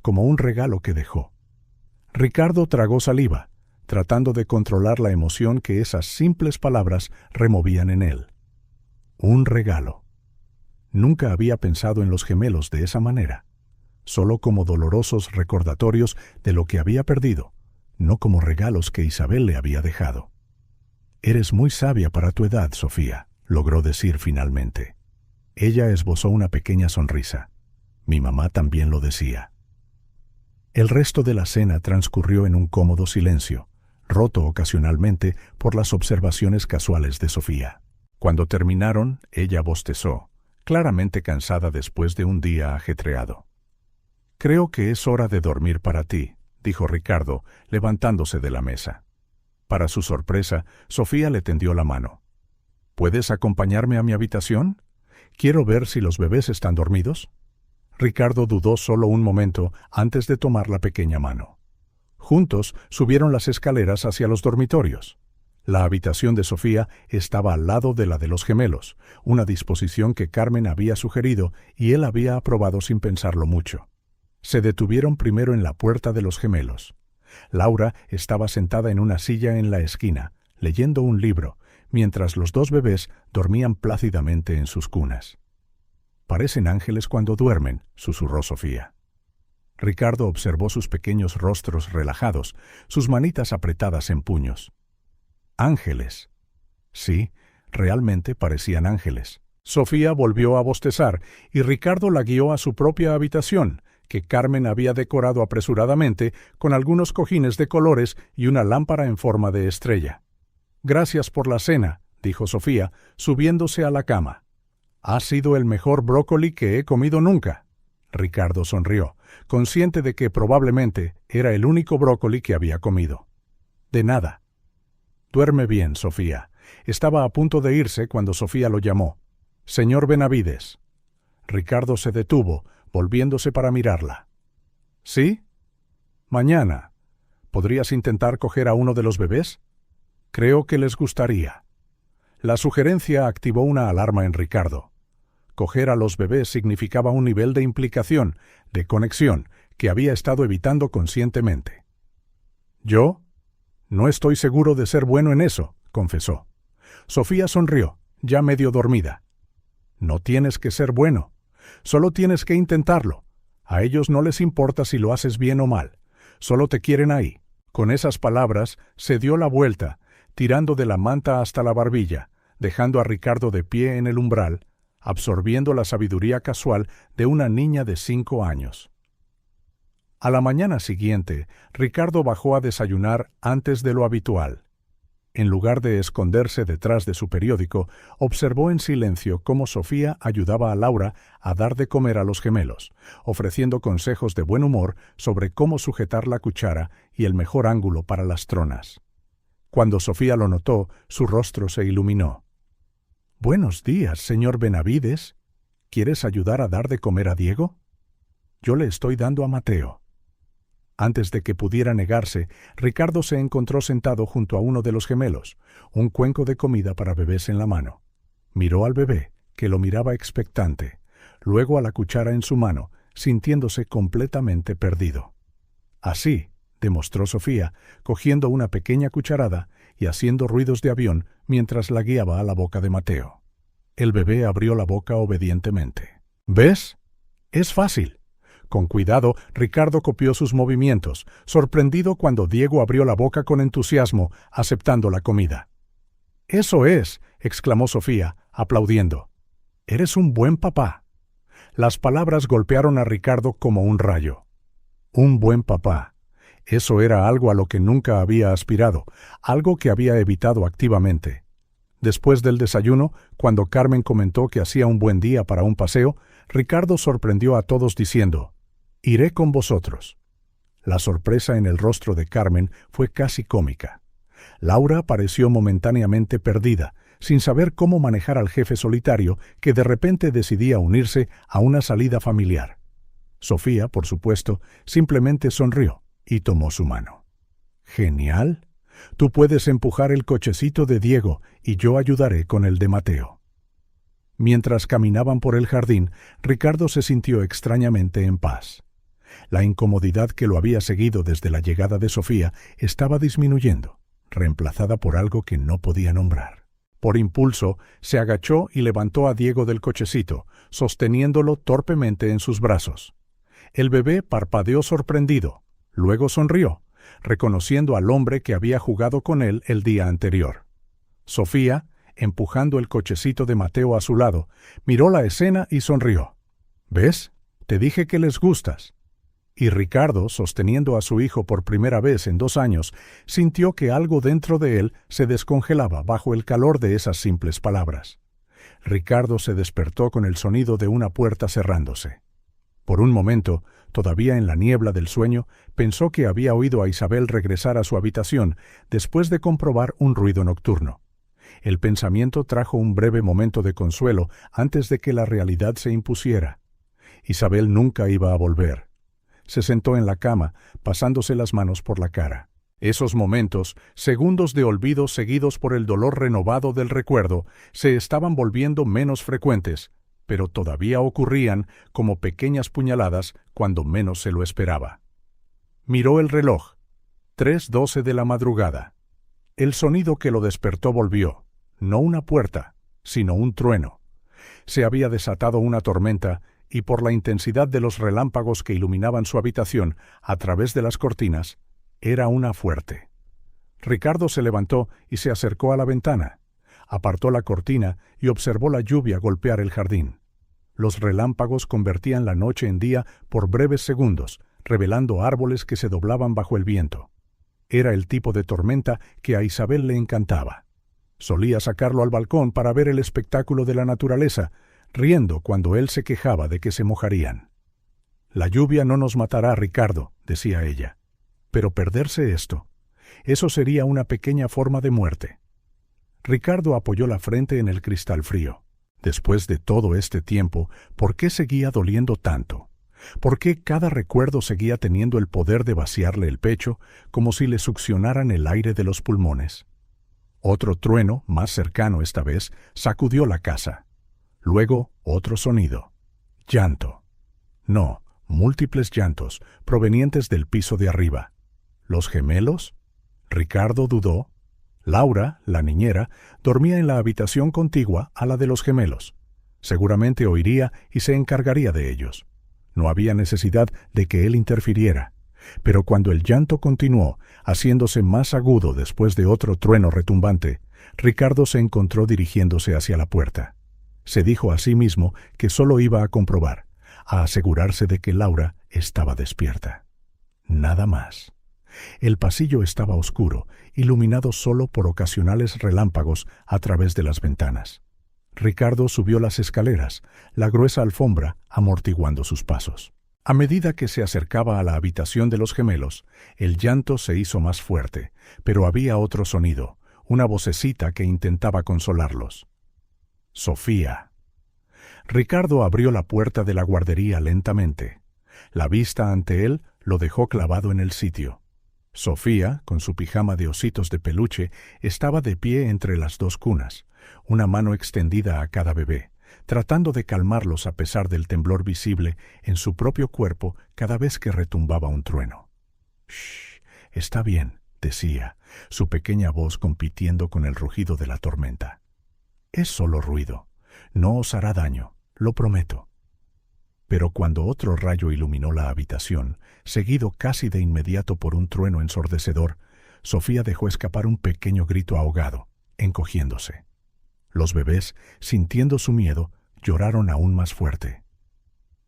Como un regalo que dejó. Ricardo tragó saliva, tratando de controlar la emoción que esas simples palabras removían en él. Un regalo. Nunca había pensado en los gemelos de esa manera, solo como dolorosos recordatorios de lo que había perdido, no como regalos que Isabel le había dejado. «Eres muy sabia para tu edad, Sofía», logró decir finalmente. Ella esbozó una pequeña sonrisa. Mi mamá también lo decía. El resto de la cena transcurrió en un cómodo silencio, roto ocasionalmente por las observaciones casuales de Sofía. Cuando terminaron, ella bostezó, claramente cansada después de un día ajetreado. «Creo que es hora de dormir para ti», dijo Ricardo, levantándose de la mesa. Para su sorpresa, Sofía le tendió la mano. «¿Puedes acompañarme a mi habitación? Quiero ver si los bebés están dormidos». Ricardo dudó solo un momento antes de tomar la pequeña mano. Juntos subieron las escaleras hacia los dormitorios. La habitación de Sofía estaba al lado de la de los gemelos, una disposición que Carmen había sugerido y él había aprobado sin pensarlo mucho. Se detuvieron primero en la puerta de los gemelos. Laura estaba sentada en una silla en la esquina, leyendo un libro, mientras los dos bebés dormían plácidamente en sus cunas. «Parecen ángeles cuando duermen», susurró Sofía. Ricardo observó sus pequeños rostros relajados, sus manitas apretadas en puños. «Ángeles». Sí, realmente parecían ángeles. Sofía volvió a bostezar y Ricardo la guió a su propia habitación, que Carmen había decorado apresuradamente con algunos cojines de colores y una lámpara en forma de estrella. «Gracias por la cena», dijo Sofía, subiéndose a la cama. «Ha sido el mejor brócoli que he comido nunca». Ricardo sonrió, consciente de que probablemente era el único brócoli que había comido. «De nada». «Duerme bien, Sofía». Estaba a punto de irse cuando Sofía lo llamó. «Señor Benavides». Ricardo se detuvo, volviéndose para mirarla. «¿Sí? Mañana. ¿Podrías intentar coger a uno de los bebés? Creo que les gustaría». La sugerencia activó una alarma en Ricardo. Coger a los bebés significaba un nivel de implicación, de conexión, que había estado evitando conscientemente. «¿Yo? No estoy seguro de ser bueno en eso», confesó. Sofía sonrió, ya medio dormida. «No tienes que ser bueno. Solo tienes que intentarlo. A ellos no les importa si lo haces bien o mal. Solo te quieren ahí». Con esas palabras, se dio la vuelta, tirando de la manta hasta la barbilla, dejando a Ricardo de pie en el umbral, absorbiendo la sabiduría casual de una niña de 5 años. A la mañana siguiente, Ricardo bajó a desayunar antes de lo habitual. En lugar de esconderse detrás de su periódico, observó en silencio cómo Sofía ayudaba a Laura a dar de comer a los gemelos, ofreciendo consejos de buen humor sobre cómo sujetar la cuchara y el mejor ángulo para las tronas. Cuando Sofía lo notó, su rostro se iluminó. «Buenos días, señor Benavides. ¿Quieres ayudar a dar de comer a Diego? Yo le estoy dando a Mateo». Antes de que pudiera negarse, Ricardo se encontró sentado junto a uno de los gemelos, un cuenco de comida para bebés en la mano. Miró al bebé, que lo miraba expectante, luego a la cuchara en su mano, sintiéndose completamente perdido. «Así», demostró Sofía, cogiendo una pequeña cucharada y haciendo ruidos de avión mientras la guiaba a la boca de Mateo. El bebé abrió la boca obedientemente. «¿Ves? Es fácil». Con cuidado, Ricardo copió sus movimientos, sorprendido cuando Diego abrió la boca con entusiasmo, aceptando la comida. «Eso es», exclamó Sofía, aplaudiendo. «Eres un buen papá». Las palabras golpearon a Ricardo como un rayo. Un buen papá. Eso era algo a lo que nunca había aspirado, algo que había evitado activamente. Después del desayuno, cuando Carmen comentó que hacía un buen día para un paseo, Ricardo sorprendió a todos diciendo: «Iré con vosotros». La sorpresa en el rostro de Carmen fue casi cómica. Laura pareció momentáneamente perdida, sin saber cómo manejar al jefe solitario que de repente decidía unirse a una salida familiar. Sofía, por supuesto, simplemente sonrió y tomó su mano. «Genial. Tú puedes empujar el cochecito de Diego y yo ayudaré con el de Mateo». Mientras caminaban por el jardín, Ricardo se sintió extrañamente en paz. La incomodidad que lo había seguido desde la llegada de Sofía estaba disminuyendo, reemplazada por algo que no podía nombrar. Por impulso, se agachó y levantó a Diego del cochecito, sosteniéndolo torpemente en sus brazos. El bebé parpadeó sorprendido, luego sonrió, reconociendo al hombre que había jugado con él el día anterior. Sofía, empujando el cochecito de Mateo a su lado, miró la escena y sonrió. «¿Ves? Te dije que les gustas». Y Ricardo, sosteniendo a su hijo por primera vez en 2 años, sintió que algo dentro de él se descongelaba bajo el calor de esas simples palabras. Ricardo se despertó con el sonido de una puerta cerrándose. Por un momento, todavía en la niebla del sueño, pensó que había oído a Isabel regresar a su habitación después de comprobar un ruido nocturno. El pensamiento trajo un breve momento de consuelo antes de que la realidad se impusiera. Isabel nunca iba a volver. Se sentó en la cama, pasándose las manos por la cara. Esos momentos, segundos de olvido seguidos por el dolor renovado del recuerdo, se estaban volviendo menos frecuentes, pero todavía ocurrían como pequeñas puñaladas cuando menos se lo esperaba. Miró el reloj. 3:12 de la madrugada. El sonido que lo despertó volvió, no una puerta, sino un trueno. Se había desatado una tormenta y por la intensidad de los relámpagos que iluminaban su habitación a través de las cortinas, era una fuerte. Ricardo se levantó y se acercó a la ventana. Apartó la cortina y observó la lluvia golpear el jardín. Los relámpagos convertían la noche en día por breves segundos, revelando árboles que se doblaban bajo el viento. Era el tipo de tormenta que a Isabel le encantaba. Solía sacarlo al balcón para ver el espectáculo de la naturaleza, riendo cuando él se quejaba de que se mojarían. «La lluvia no nos matará, Ricardo», decía ella. «Pero perderse esto, eso sería una pequeña forma de muerte». Ricardo apoyó la frente en el cristal frío. Después de todo este tiempo, ¿por qué seguía doliendo tanto? ¿Por qué cada recuerdo seguía teniendo el poder de vaciarle el pecho, como si le succionaran el aire de los pulmones? Otro trueno, más cercano esta vez, sacudió la casa. Luego, otro sonido. Llanto. No, múltiples llantos, provenientes del piso de arriba. ¿Los gemelos? Ricardo dudó. Laura, la niñera, dormía en la habitación contigua a la de los gemelos. Seguramente oiría y se encargaría de ellos. No había necesidad de que él interfiriera. Pero cuando el llanto continuó, haciéndose más agudo después de otro trueno retumbante, Ricardo se encontró dirigiéndose hacia la puerta. Se dijo a sí mismo que solo iba a comprobar, a asegurarse de que Laura estaba despierta. Nada más. El pasillo estaba oscuro, iluminado solo por ocasionales relámpagos a través de las ventanas. Ricardo subió las escaleras, la gruesa alfombra amortiguando sus pasos. A medida que se acercaba a la habitación de los gemelos, el llanto se hizo más fuerte, pero había otro sonido, una vocecita que intentaba consolarlos. «Sofía». Ricardo abrió la puerta de la guardería lentamente. La vista ante él lo dejó clavado en el sitio. Sofía, con su pijama de ositos de peluche, estaba de pie entre las dos cunas, una mano extendida a cada bebé, tratando de calmarlos a pesar del temblor visible en su propio cuerpo cada vez que retumbaba un trueno. «Shh, está bien», decía, su pequeña voz compitiendo con el rugido de la tormenta. «Es solo ruido. No os hará daño, lo prometo». Pero cuando otro rayo iluminó la habitación, seguido casi de inmediato por un trueno ensordecedor, Sofía dejó escapar un pequeño grito ahogado, encogiéndose. Los bebés, sintiendo su miedo, lloraron aún más fuerte.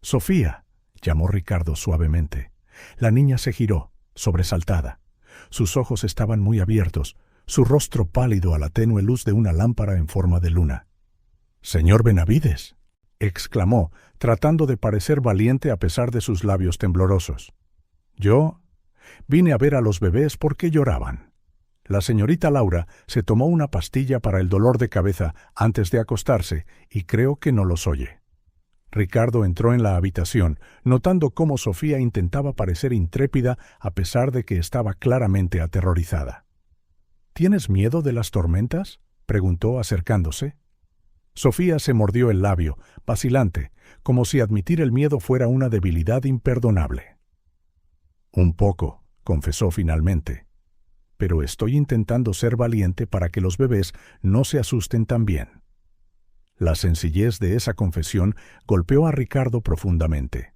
«Sofía», llamó Ricardo suavemente. La niña se giró, sobresaltada. Sus ojos estaban muy abiertos, su rostro pálido a la tenue luz de una lámpara en forma de luna. «Señor Benavides», exclamó, tratando de parecer valiente a pesar de sus labios temblorosos. «Yo vine a ver a los bebés porque lloraban. La señorita Laura se tomó una pastilla para el dolor de cabeza antes de acostarse y creo que no los oye». Ricardo entró en la habitación, notando cómo Sofía intentaba parecer intrépida a pesar de que estaba claramente aterrorizada. ¿Tienes miedo de las tormentas?, preguntó acercándose. Sofía se mordió el labio, vacilante, como si admitir el miedo fuera una debilidad imperdonable. Un poco, confesó finalmente. Pero estoy intentando ser valiente para que los bebés no se asusten también. La sencillez de esa confesión golpeó a Ricardo profundamente.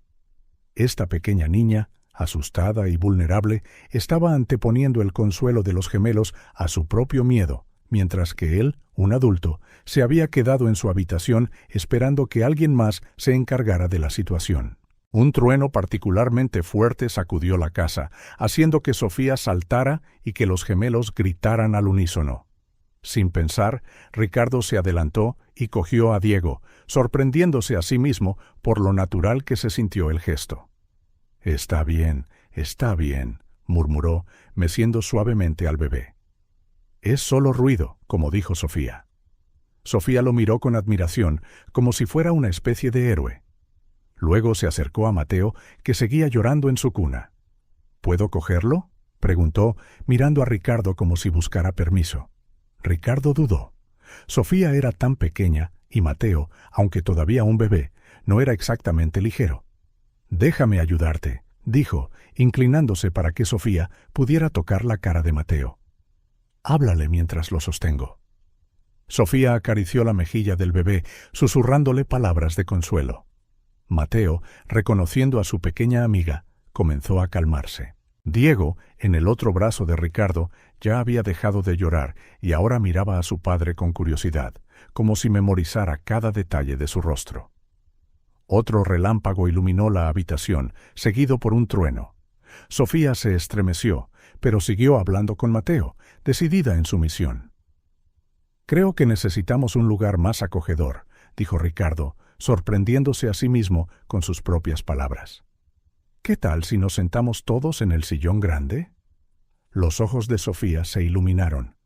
Esta pequeña niña, asustada y vulnerable, estaba anteponiendo el consuelo de los gemelos a su propio miedo, mientras que él, un adulto, se había quedado en su habitación esperando que alguien más se encargara de la situación. Un trueno particularmente fuerte sacudió la casa, haciendo que Sofía saltara y que los gemelos gritaran al unísono. Sin pensar, Ricardo se adelantó y cogió a Diego, sorprendiéndose a sí mismo por lo natural que se sintió el gesto. Está bien, murmuró, meciendo suavemente al bebé. Es solo ruido, como dijo Sofía. Sofía lo miró con admiración, como si fuera una especie de héroe. Luego se acercó a Mateo, que seguía llorando en su cuna. ¿Puedo cogerlo?, preguntó, mirando a Ricardo como si buscara permiso. Ricardo dudó. Sofía era tan pequeña, y Mateo, aunque todavía un bebé, no era exactamente ligero. «Déjame ayudarte», dijo, inclinándose para que Sofía pudiera tocar la cara de Mateo. «Háblale mientras lo sostengo». Sofía acarició la mejilla del bebé, susurrándole palabras de consuelo. Mateo, reconociendo a su pequeña amiga, comenzó a calmarse. Diego, en el otro brazo de Ricardo, ya había dejado de llorar y ahora miraba a su padre con curiosidad, como si memorizara cada detalle de su rostro. Otro relámpago iluminó la habitación, seguido por un trueno. Sofía se estremeció, pero siguió hablando con Mateo, decidida en su misión. «Creo que necesitamos un lugar más acogedor», dijo Ricardo, sorprendiéndose a sí mismo con sus propias palabras. «¿Qué tal si nos sentamos todos en el sillón grande?» Los ojos de Sofía se iluminaron.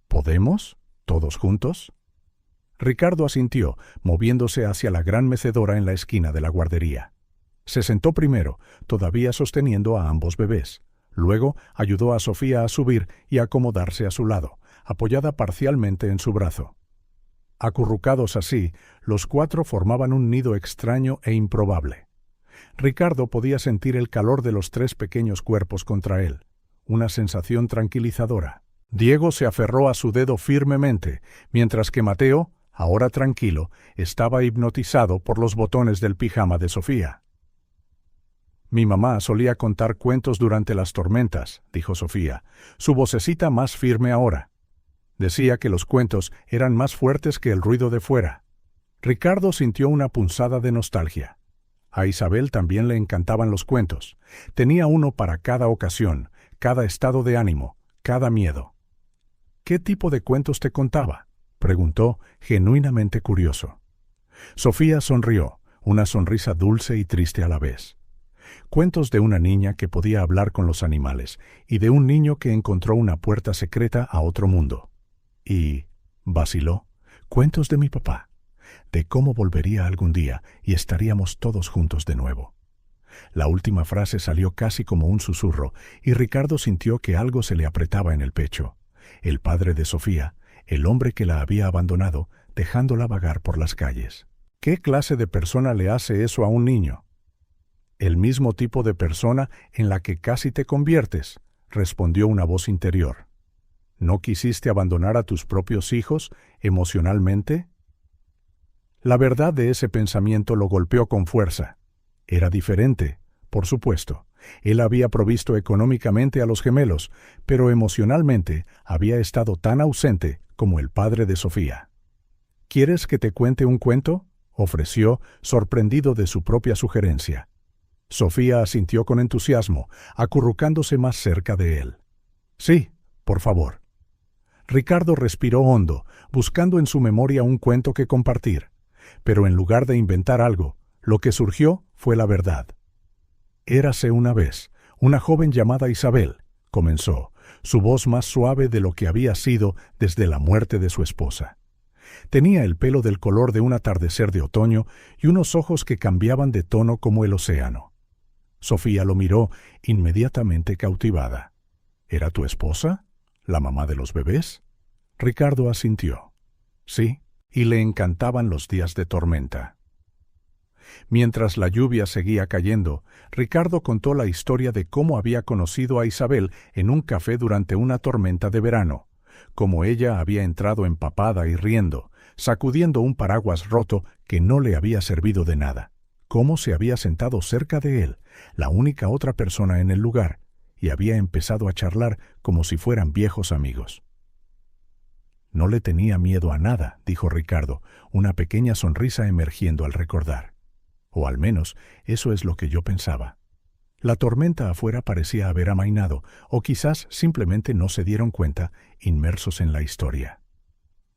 «¿Podemos? ¿Todos juntos?» Ricardo asintió, moviéndose hacia la gran mecedora en la esquina de la guardería. Se sentó primero, todavía sosteniendo a ambos bebés. Luego ayudó a Sofía a subir y a acomodarse a su lado, apoyada parcialmente en su brazo. Acurrucados así, los cuatro formaban un nido extraño e improbable. Ricardo podía sentir el calor de los tres pequeños cuerpos contra él, una sensación tranquilizadora. Diego se aferró a su dedo firmemente, mientras que Mateo, ahora tranquilo, estaba hipnotizado por los botones del pijama de Sofía. «Mi mamá solía contar cuentos durante las tormentas», dijo Sofía, su vocecita más firme ahora. Decía que los cuentos eran más fuertes que el ruido de fuera. Ricardo sintió una punzada de nostalgia. A Isabel también le encantaban los cuentos. Tenía uno para cada ocasión, cada estado de ánimo, cada miedo. «¿Qué tipo de cuentos te contaba?», preguntó, genuinamente curioso. Sofía sonrió, una sonrisa dulce y triste a la vez. Cuentos de una niña que podía hablar con los animales y de un niño que encontró una puerta secreta a otro mundo. Y, vaciló, cuentos de mi papá, de cómo volvería algún día y estaríamos todos juntos de nuevo. La última frase salió casi como un susurro y Ricardo sintió que algo se le apretaba en el pecho. El padre de Sofía, el hombre que la había abandonado, dejándola vagar por las calles. ¿Qué clase de persona le hace eso a un niño? «El mismo tipo de persona en la que casi te conviertes», respondió una voz interior. «¿No quisiste abandonar a tus propios hijos emocionalmente?» La verdad de ese pensamiento lo golpeó con fuerza. Era diferente, por supuesto. Él había provisto económicamente a los gemelos, pero emocionalmente había estado tan ausente como el padre de Sofía. «¿Quieres que te cuente un cuento?», ofreció, sorprendido de su propia sugerencia. Sofía asintió con entusiasmo, acurrucándose más cerca de él. «Sí, por favor». Ricardo respiró hondo, buscando en su memoria un cuento que compartir. Pero en lugar de inventar algo, lo que surgió fue la verdad. «Érase una vez, una joven llamada Isabel», comenzó, su voz más suave de lo que había sido desde la muerte de su esposa. Tenía el pelo del color de un atardecer de otoño y unos ojos que cambiaban de tono como el océano. Sofía lo miró inmediatamente cautivada. ¿Era tu esposa? ¿La mamá de los bebés? Ricardo asintió. Sí, y le encantaban los días de tormenta. Mientras la lluvia seguía cayendo, Ricardo contó la historia de cómo había conocido a Isabel en un café durante una tormenta de verano, cómo ella había entrado empapada y riendo, sacudiendo un paraguas roto que no le había servido de nada, cómo se había sentado cerca de él, la única otra persona en el lugar, y había empezado a charlar como si fueran viejos amigos. No le tenía miedo a nada, dijo Ricardo, una pequeña sonrisa emergiendo al recordar. O al menos eso es lo que yo pensaba. La tormenta afuera parecía haber amainado, o quizás simplemente no se dieron cuenta, inmersos en la historia.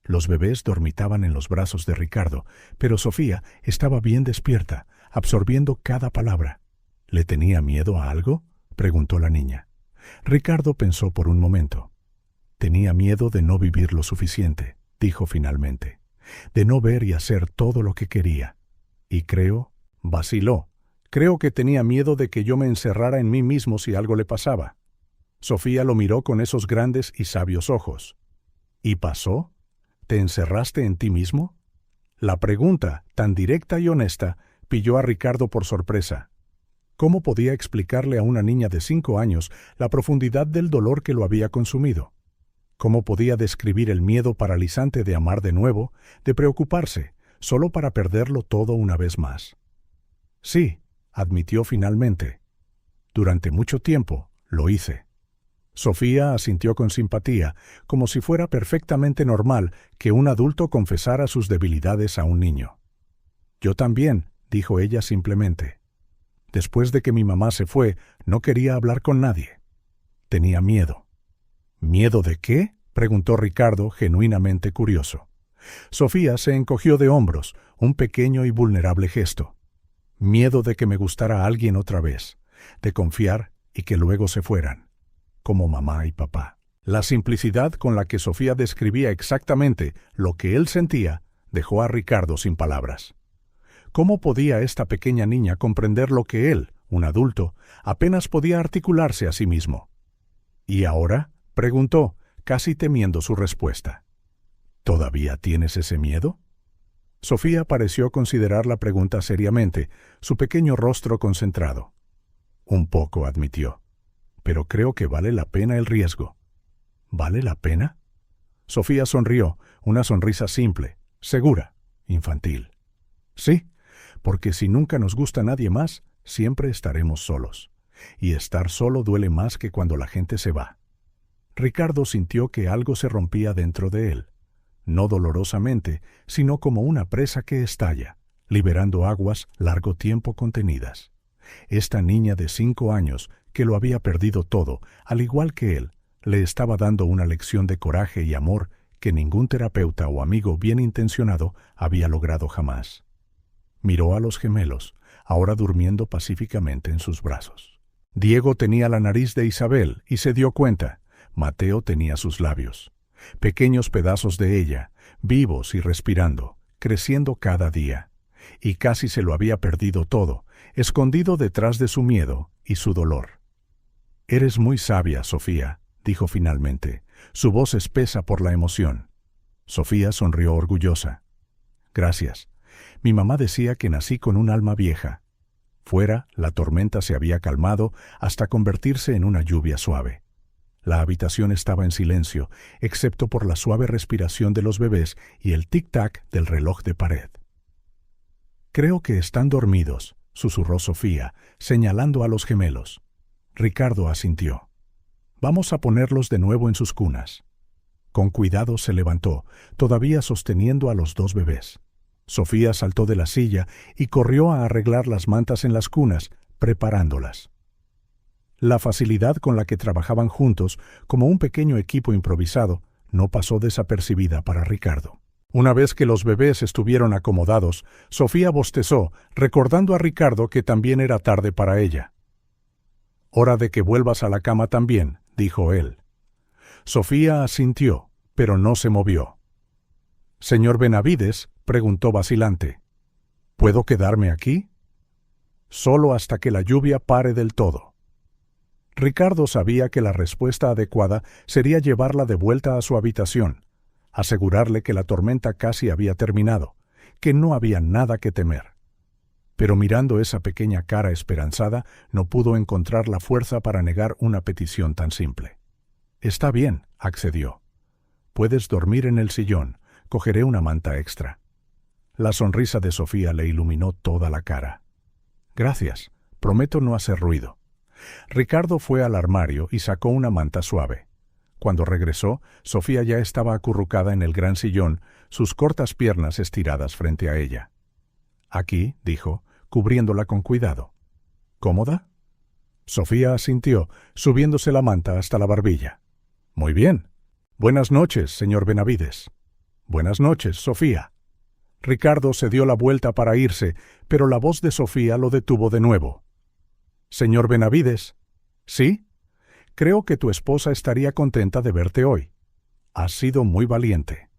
Los bebés dormitaban en los brazos de Ricardo, pero Sofía estaba bien despierta, absorbiendo cada palabra. ¿Le tenía miedo a algo?, preguntó la niña. Ricardo pensó por un momento. Tenía miedo de no vivir lo suficiente, dijo finalmente, de no ver y hacer todo lo que quería. Y vaciló. Creo que tenía miedo de que yo me encerrara en mí mismo si algo le pasaba. Sofía lo miró con esos grandes y sabios ojos. ¿Y pasó? ¿Te encerraste en ti mismo? La pregunta, tan directa y honesta, pilló a Ricardo por sorpresa. ¿Cómo podía explicarle a una niña de 5 años la profundidad del dolor que lo había consumido? ¿Cómo podía describir el miedo paralizante de amar de nuevo, de preocuparse, solo para perderlo todo una vez más? Sí, admitió finalmente. Durante mucho tiempo lo hice. Sofía asintió con simpatía, como si fuera perfectamente normal que un adulto confesara sus debilidades a un niño. Yo también, dijo ella simplemente. Después de que mi mamá se fue, no quería hablar con nadie. Tenía miedo. ¿Miedo de qué?, preguntó Ricardo, genuinamente curioso. Sofía se encogió de hombros, un pequeño y vulnerable gesto. Miedo de que me gustara alguien otra vez, de confiar y que luego se fueran, como mamá y papá. La simplicidad con la que Sofía describía exactamente lo que él sentía dejó a Ricardo sin palabras. ¿Cómo podía esta pequeña niña comprender lo que él, un adulto, apenas podía articularse a sí mismo? ¿Y ahora?, preguntó, casi temiendo su respuesta. ¿Todavía tienes ese miedo? Sofía pareció considerar la pregunta seriamente, su pequeño rostro concentrado. Un poco, admitió. Pero creo que vale la pena el riesgo. ¿Vale la pena? Sofía sonrió, una sonrisa simple, segura, infantil. Sí, porque si nunca nos gusta nadie más, siempre estaremos solos. Y estar solo duele más que cuando la gente se va. Ricardo sintió que algo se rompía dentro de él. No dolorosamente, sino como una presa que estalla, liberando aguas largo tiempo contenidas. Esta niña de 5 años, que lo había perdido todo, al igual que él, le estaba dando una lección de coraje y amor que ningún terapeuta o amigo bien intencionado había logrado jamás. Miró a los gemelos, ahora durmiendo pacíficamente en sus brazos. Diego tenía la nariz de Isabel y se dio cuenta. Mateo tenía sus labios. Pequeños pedazos de ella, vivos y respirando, creciendo cada día. Y casi se lo había perdido todo, escondido detrás de su miedo y su dolor. «Eres muy sabia, Sofía», dijo finalmente, su voz espesa por la emoción. Sofía sonrió orgullosa. «Gracias. Mi mamá decía que nací con un alma vieja». Fuera, la tormenta se había calmado hasta convertirse en una lluvia suave. La habitación estaba en silencio, excepto por la suave respiración de los bebés y el tic-tac del reloj de pared. «Creo que están dormidos», susurró Sofía, señalando a los gemelos. Ricardo asintió. «Vamos a ponerlos de nuevo en sus cunas». Con cuidado se levantó, todavía sosteniendo a los 2 bebés. Sofía saltó de la silla y corrió a arreglar las mantas en las cunas, preparándolas. La facilidad con la que trabajaban juntos, como un pequeño equipo improvisado, no pasó desapercibida para Ricardo. Una vez que los bebés estuvieron acomodados, Sofía bostezó, recordando a Ricardo que también era tarde para ella. «Hora de que vuelvas a la cama también», dijo él. Sofía asintió, pero no se movió. «Señor Benavides», preguntó vacilante, «¿puedo quedarme aquí?» «Solo hasta que la lluvia pare del todo». Ricardo sabía que la respuesta adecuada sería llevarla de vuelta a su habitación, asegurarle que la tormenta casi había terminado, que no había nada que temer. Pero mirando esa pequeña cara esperanzada, no pudo encontrar la fuerza para negar una petición tan simple. «Está bien», accedió. «Puedes dormir en el sillón. Cogeré una manta extra». La sonrisa de Sofía le iluminó toda la cara. «Gracias. Prometo no hacer ruido». Ricardo fue al armario y sacó una manta suave. Cuando regresó, Sofía ya estaba acurrucada en el gran sillón, sus cortas piernas estiradas frente a ella. «Aquí», dijo, cubriéndola con cuidado. «¿Cómoda?» Sofía asintió, subiéndose la manta hasta la barbilla. «Muy bien. Buenas noches, señor Benavides». «Buenas noches, Sofía». Ricardo se dio la vuelta para irse, pero la voz de Sofía lo detuvo de nuevo. «Señor Benavides». «¿Sí? Creo que tu esposa estaría contenta de verte hoy. Has sido muy valiente».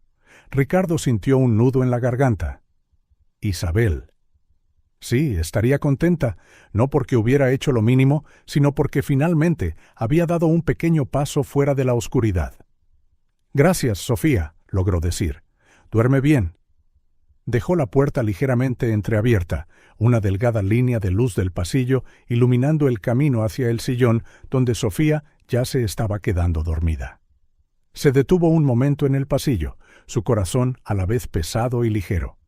Ricardo sintió un nudo en la garganta. «Isabel». «Sí, estaría contenta, no porque hubiera hecho lo mínimo, sino porque finalmente había dado un pequeño paso fuera de la oscuridad». «Gracias, Sofía», logró decir. «Duerme bien». Dejó la puerta ligeramente entreabierta, una delgada línea de luz del pasillo iluminando el camino hacia el sillón donde Sofía ya se estaba quedando dormida. Se detuvo un momento en el pasillo, su corazón a la vez pesado y ligero.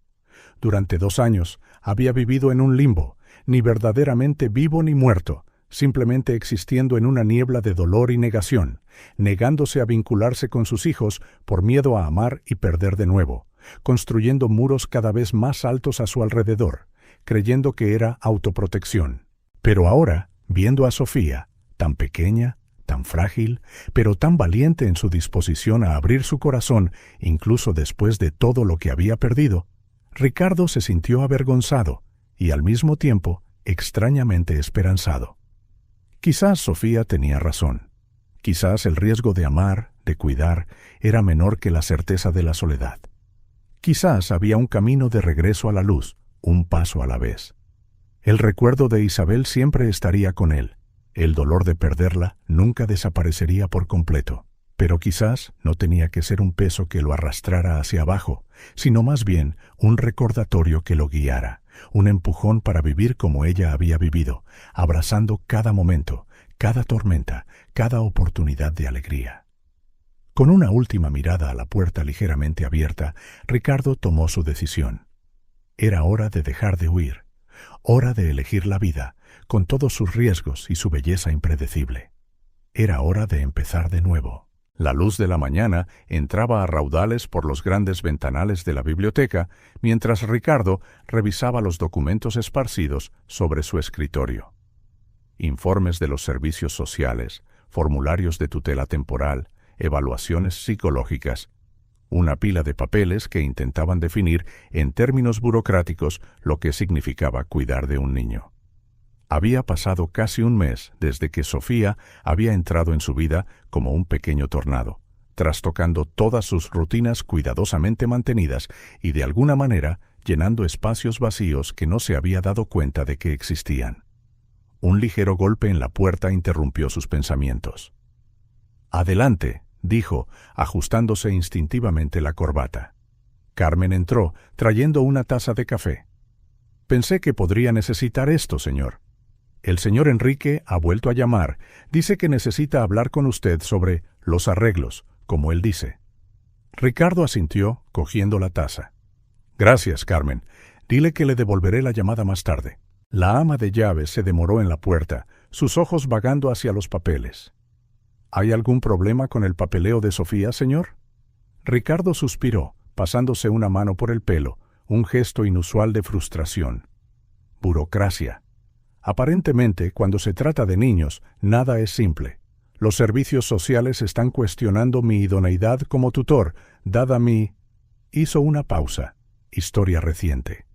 Durante 2 años había vivido en un limbo, ni verdaderamente vivo ni muerto, simplemente existiendo en una niebla de dolor y negación, negándose a vincularse con sus hijos por miedo a amar y perder de nuevo, construyendo muros cada vez más altos a su alrededor, creyendo que era autoprotección. Pero ahora, viendo a Sofía, tan pequeña, tan frágil, pero tan valiente en su disposición a abrir su corazón, incluso después de todo lo que había perdido, Ricardo se sintió avergonzado y al mismo tiempo extrañamente esperanzado. Quizás Sofía tenía razón. Quizás el riesgo de amar, de cuidar, era menor que la certeza de la soledad. Quizás había un camino de regreso a la luz, un paso a la vez. El recuerdo de Isabel siempre estaría con él. El dolor de perderla nunca desaparecería por completo. Pero quizás no tenía que ser un peso que lo arrastrara hacia abajo, sino más bien un recordatorio que lo guiara, un empujón para vivir como ella había vivido, abrazando cada momento, cada tormenta, cada oportunidad de alegría. Con una última mirada a la puerta ligeramente abierta, Ricardo tomó su decisión. Era hora de dejar de huir, hora de elegir la vida, con todos sus riesgos y su belleza impredecible. Era hora de empezar de nuevo. La luz de la mañana entraba a raudales por los grandes ventanales de la biblioteca, mientras Ricardo revisaba los documentos esparcidos sobre su escritorio. Informes de los servicios sociales, formularios de tutela temporal, evaluaciones psicológicas, una pila de papeles que intentaban definir en términos burocráticos lo que significaba cuidar de un niño. Había pasado casi un mes desde que Sofía había entrado en su vida como un pequeño tornado, trastocando todas sus rutinas cuidadosamente mantenidas y de alguna manera llenando espacios vacíos que no se había dado cuenta de que existían. Un ligero golpe en la puerta interrumpió sus pensamientos. «Adelante», dijo, ajustándose instintivamente la corbata. Carmen entró, trayendo una taza de café. «Pensé que podría necesitar esto, señor. El señor Enrique ha vuelto a llamar. Dice que necesita hablar con usted sobre los arreglos, como él dice». Ricardo asintió, cogiendo la taza. «Gracias, Carmen. Dile que le devolveré la llamada más tarde». La ama de llaves se demoró en la puerta, sus ojos vagando hacia los papeles. «¿Hay algún problema con el papeleo de Sofía, señor?» Ricardo suspiró, pasándose una mano por el pelo, un gesto inusual de frustración. Burocracia. Aparentemente, cuando se trata de niños, nada es simple. Los servicios sociales están cuestionando mi idoneidad como tutor, dada mi... Hizo una pausa. Historia reciente.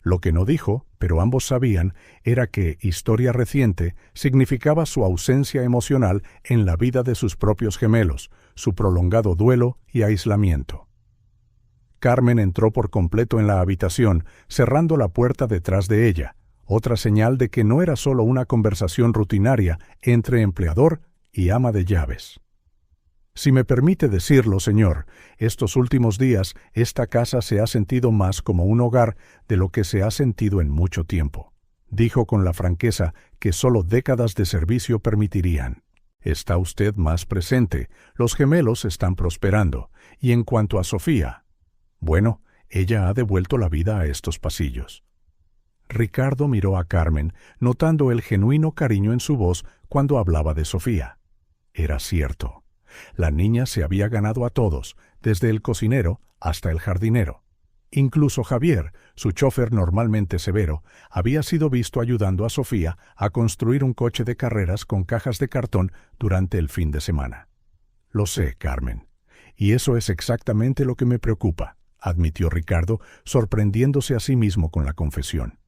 Lo que no dijo, pero ambos sabían, era que historia reciente significaba su ausencia emocional en la vida de sus propios gemelos, su prolongado duelo y aislamiento. Carmen entró por completo en la habitación, cerrando la puerta detrás de ella, otra señal de que no era solo una conversación rutinaria entre empleador y ama de llaves. Si me permite decirlo, señor, estos últimos días esta casa se ha sentido más como un hogar de lo que se ha sentido en mucho tiempo, dijo con la franqueza que solo décadas de servicio permitirían. Está usted más presente, los gemelos están prosperando, y en cuanto a Sofía, bueno, ella ha devuelto la vida a estos pasillos. Ricardo miró a Carmen, notando el genuino cariño en su voz cuando hablaba de Sofía. Era cierto. La niña se había ganado a todos, desde el cocinero hasta el jardinero. Incluso Javier, su chofer normalmente severo, había sido visto ayudando a Sofía a construir un coche de carreras con cajas de cartón durante el fin de semana. Lo sé, Carmen. Y eso es exactamente lo que me preocupa, admitió Ricardo, sorprendiéndose a sí mismo con la confesión.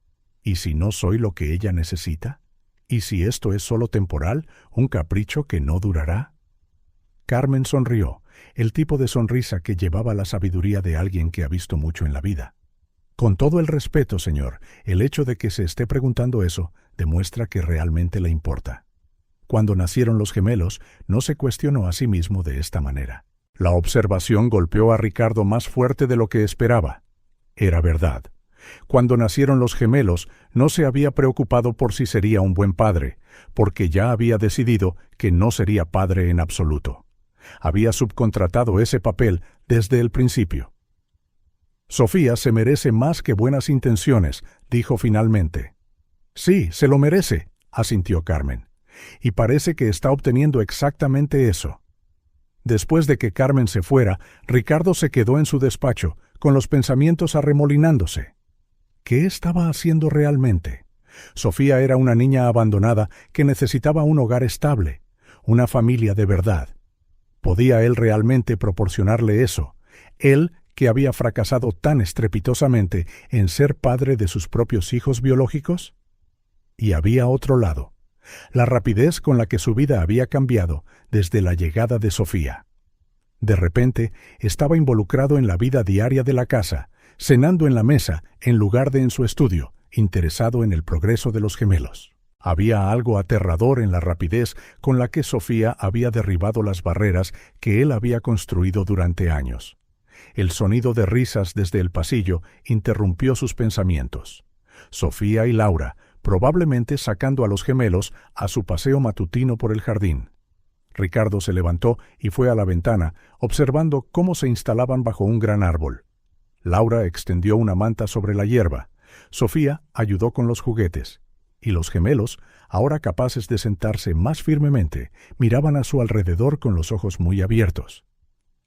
¿Y si no soy lo que ella necesita? ¿Y si esto es solo temporal, un capricho que no durará? Carmen sonrió, el tipo de sonrisa que llevaba la sabiduría de alguien que ha visto mucho en la vida. Con todo el respeto, señor, el hecho de que se esté preguntando eso demuestra que realmente le importa. Cuando nacieron los gemelos, no se cuestionó a sí mismo de esta manera. La observación golpeó a Ricardo más fuerte de lo que esperaba. Era verdad. Cuando nacieron los gemelos, no se había preocupado por si sería un buen padre, porque ya había decidido que no sería padre en absoluto. Había subcontratado ese papel desde el principio. Sofía se merece más que buenas intenciones, dijo finalmente. Sí, se lo merece, asintió Carmen. Y parece que está obteniendo exactamente eso. Después de que Carmen se fuera, Ricardo se quedó en su despacho, con los pensamientos arremolinándose. ¿Qué estaba haciendo realmente? Sofía era una niña abandonada que necesitaba un hogar estable, una familia de verdad. ¿Podía él realmente proporcionarle eso? Él, que había fracasado tan estrepitosamente en ser padre de sus propios hijos biológicos. Y había otro lado, la rapidez con la que su vida había cambiado desde la llegada de Sofía. De repente, estaba involucrado en la vida diaria de la casa, cenando en la mesa en lugar de en su estudio, interesado en el progreso de los gemelos. Había algo aterrador en la rapidez con la que Sofía había derribado las barreras que él había construido durante años. El sonido de risas desde el pasillo interrumpió sus pensamientos. Sofía y Laura, probablemente sacando a los gemelos a su paseo matutino por el jardín. Ricardo se levantó y fue a la ventana, observando cómo se instalaban bajo un gran árbol. Laura extendió una manta sobre la hierba. Sofía ayudó con los juguetes. Y los gemelos, ahora capaces de sentarse más firmemente, miraban a su alrededor con los ojos muy abiertos.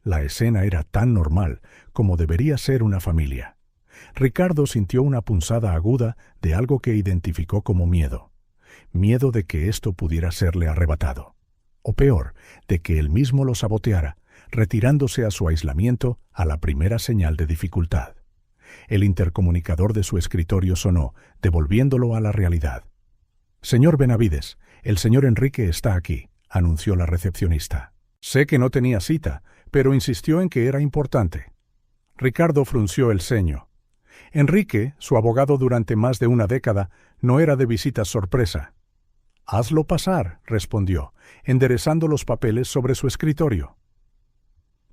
La escena era tan normal como debería ser una familia. Ricardo sintió una punzada aguda de algo que identificó como miedo. Miedo de que esto pudiera serle arrebatado. O peor, de que él mismo lo saboteara, retirándose a su aislamiento a la primera señal de dificultad. El intercomunicador de su escritorio sonó, devolviéndolo a la realidad. «Señor Benavides, el señor Enrique está aquí», anunció la recepcionista. Sé que no tenía cita, pero insistió en que era importante. Ricardo frunció el ceño. Enrique, su abogado durante más de una década, no era de visitas sorpresa. «Hazlo pasar», respondió, enderezando los papeles sobre su escritorio.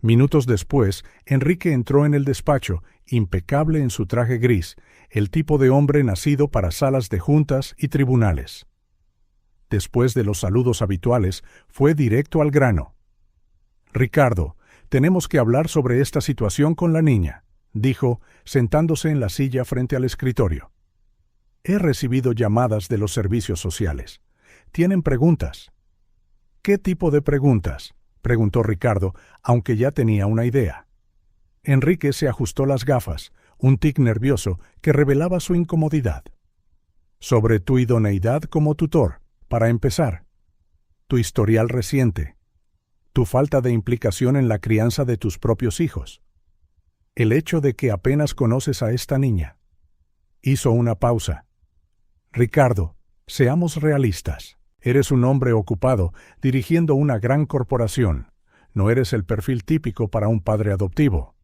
Minutos después, Enrique entró en el despacho, impecable en su traje gris, el tipo de hombre nacido para salas de juntas y tribunales. Después de los saludos habituales, fue directo al grano. «Ricardo, tenemos que hablar sobre esta situación con la niña», dijo, sentándose en la silla frente al escritorio. «He recibido llamadas de los servicios sociales. Tienen preguntas». «¿Qué tipo de preguntas?», preguntó Ricardo, aunque ya tenía una idea. Enrique se ajustó las gafas, un tic nervioso que revelaba su incomodidad. «Sobre tu idoneidad como tutor, para empezar. Tu historial reciente. Tu falta de implicación en la crianza de tus propios hijos. El hecho de que apenas conoces a esta niña». Hizo una pausa. «Ricardo, seamos realistas. Eres un hombre ocupado, dirigiendo una gran corporación. No eres el perfil típico para un padre adoptivo.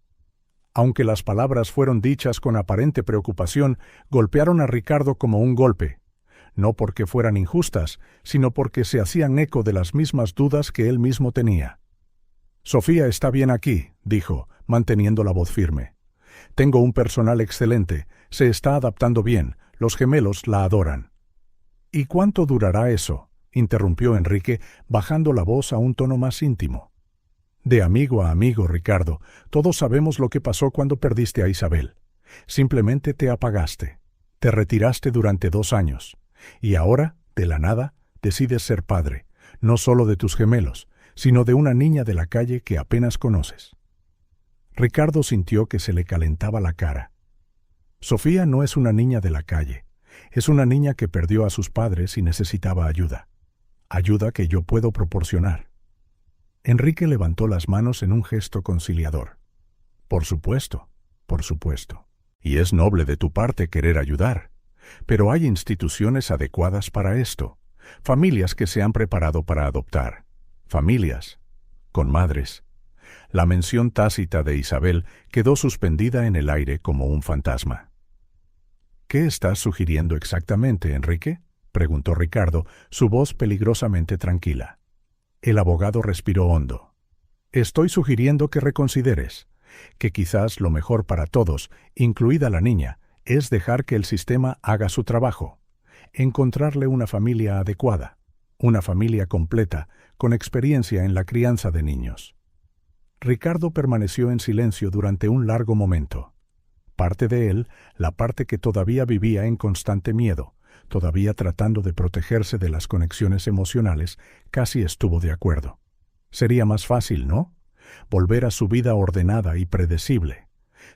Aunque las palabras fueron dichas con aparente preocupación, golpearon a Ricardo como un golpe. No porque fueran injustas, sino porque se hacían eco de las mismas dudas que él mismo tenía. «Sofía está bien aquí», dijo, manteniendo la voz firme. «Tengo un personal excelente, se está adaptando bien, los gemelos la adoran». «¿Y cuánto durará eso?», interrumpió Enrique, bajando la voz a un tono más íntimo. «De amigo a amigo, Ricardo, todos sabemos lo que pasó cuando perdiste a Isabel. Simplemente te apagaste, te retiraste durante 2 años, y ahora, de la nada, decides ser padre, no solo de tus gemelos, sino de una niña de la calle que apenas conoces». Ricardo sintió que se le calentaba la cara. Sofía no es una niña de la calle, es una niña que perdió a sus padres y necesitaba ayuda. Ayuda que yo puedo proporcionar. Enrique levantó las manos en un gesto conciliador. Por supuesto. Y es noble de tu parte querer ayudar. Pero hay instituciones adecuadas para esto. Familias que se han preparado para adoptar. Familias. Con madres. La mención tácita de Isabel quedó suspendida en el aire como un fantasma. «¿Qué estás sugiriendo exactamente, Enrique?», preguntó Ricardo, su voz peligrosamente tranquila. El abogado respiró hondo. «Estoy sugiriendo que reconsideres, que quizás lo mejor para todos, incluida la niña, es dejar que el sistema haga su trabajo, encontrarle una familia adecuada, una familia completa, con experiencia en la crianza de niños». Ricardo permaneció en silencio durante un largo momento. Parte de él, la parte que todavía vivía en constante miedo, todavía tratando de protegerse de las conexiones emocionales, casi estuvo de acuerdo. Sería más fácil, ¿no? Volver a su vida ordenada y predecible,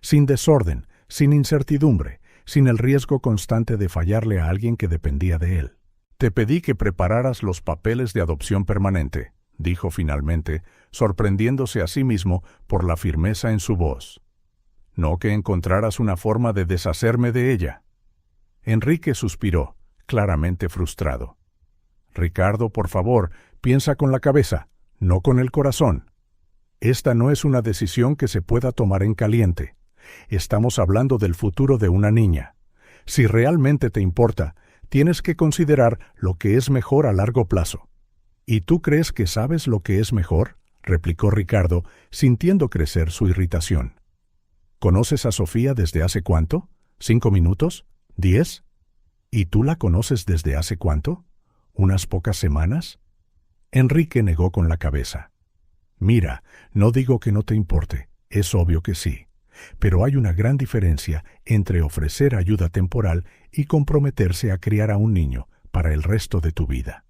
sin desorden, sin incertidumbre, sin el riesgo constante de fallarle a alguien que dependía de él. «Te pedí que prepararas los papeles de adopción permanente», dijo finalmente, sorprendiéndose a sí mismo por la firmeza en su voz. «No que encontraras una forma de deshacerme de ella». Enrique suspiró, claramente frustrado. «Ricardo, por favor, piensa con la cabeza, no con el corazón. Esta no es una decisión que se pueda tomar en caliente. Estamos hablando del futuro de una niña. Si realmente te importa, tienes que considerar lo que es mejor a largo plazo». «¿Y tú crees que sabes lo que es mejor?», replicó Ricardo, sintiendo crecer su irritación. «¿Conoces a Sofía desde hace cuánto? ¿5 minutos? ¿10? ¿Y tú la conoces desde hace cuánto? ¿Unas pocas semanas?». Enrique negó con la cabeza. «Mira, no digo que no te importe, es obvio que sí. Pero hay una gran diferencia entre ofrecer ayuda temporal y comprometerse a criar a un niño para el resto de tu vida».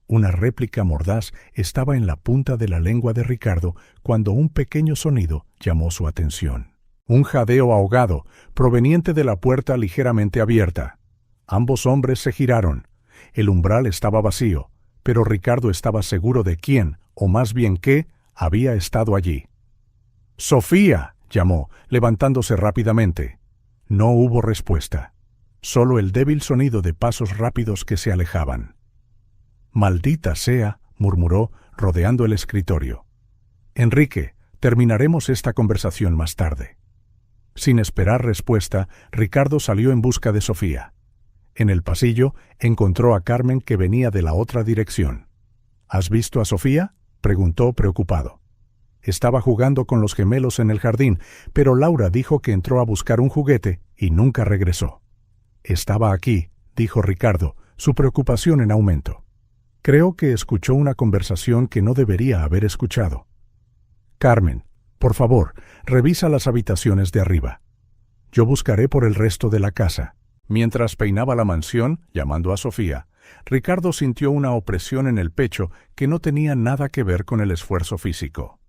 Una réplica mordaz estaba en la punta de la lengua de Ricardo cuando un pequeño sonido llamó su atención. Un jadeo ahogado, proveniente de la puerta ligeramente abierta. Ambos hombres se giraron. El umbral estaba vacío, pero Ricardo estaba seguro de quién, o más bien qué, había estado allí. «¡Sofía!», llamó, levantándose rápidamente. No hubo respuesta. Solo el débil sonido de pasos rápidos que se alejaban. «Maldita sea», murmuró, rodeando el escritorio. «Enrique, terminaremos esta conversación más tarde». Sin esperar respuesta, Ricardo salió en busca de Sofía. En el pasillo encontró a Carmen, que venía de la otra dirección. «¿Has visto a Sofía?», preguntó preocupado. Estaba jugando con los gemelos en el jardín, pero Laura dijo que entró a buscar un juguete y nunca regresó. «Estaba aquí», dijo Ricardo, su preocupación en aumento. «Creo que escuchó una conversación que no debería haber escuchado». «Carmen, por favor, revisa las habitaciones de arriba. Yo buscaré por el resto de la casa». Mientras peinaba la mansión, llamando a Sofía, Ricardo sintió una opresión en el pecho que no tenía nada que ver con el esfuerzo físico.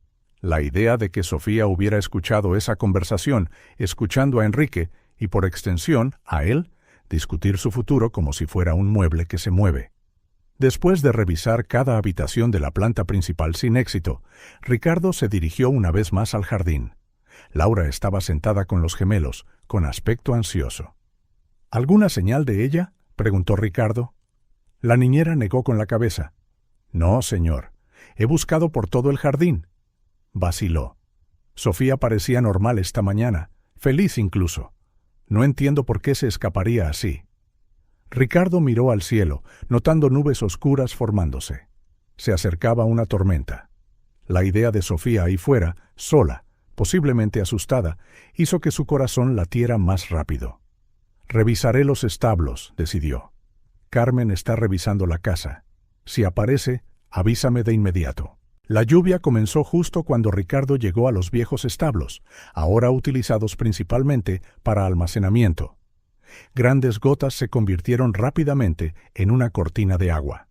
La idea de que Sofía hubiera escuchado esa conversación, escuchando a Enrique, y por extensión, a él, discutir su futuro como si fuera un mueble que se mueve. Después de revisar cada habitación de la planta principal sin éxito, Ricardo se dirigió una vez más al jardín. Laura estaba sentada con los gemelos, con aspecto ansioso. «¿Alguna señal de ella?», preguntó Ricardo. La niñera negó con la cabeza. «No, señor. He buscado por todo el jardín». Vaciló. Sofía parecía normal esta mañana, feliz incluso. No entiendo por qué se escaparía así. Ricardo miró al cielo, notando nubes oscuras formándose. Se acercaba una tormenta. La idea de Sofía ahí fuera, sola, posiblemente asustada, hizo que su corazón latiera más rápido. «Revisaré los establos», decidió. «Carmen está revisando la casa. Si aparece, avísame de inmediato». La lluvia comenzó justo cuando Ricardo llegó a los viejos establos, ahora utilizados principalmente para almacenamiento. Grandes gotas se convirtieron rápidamente en una cortina de agua.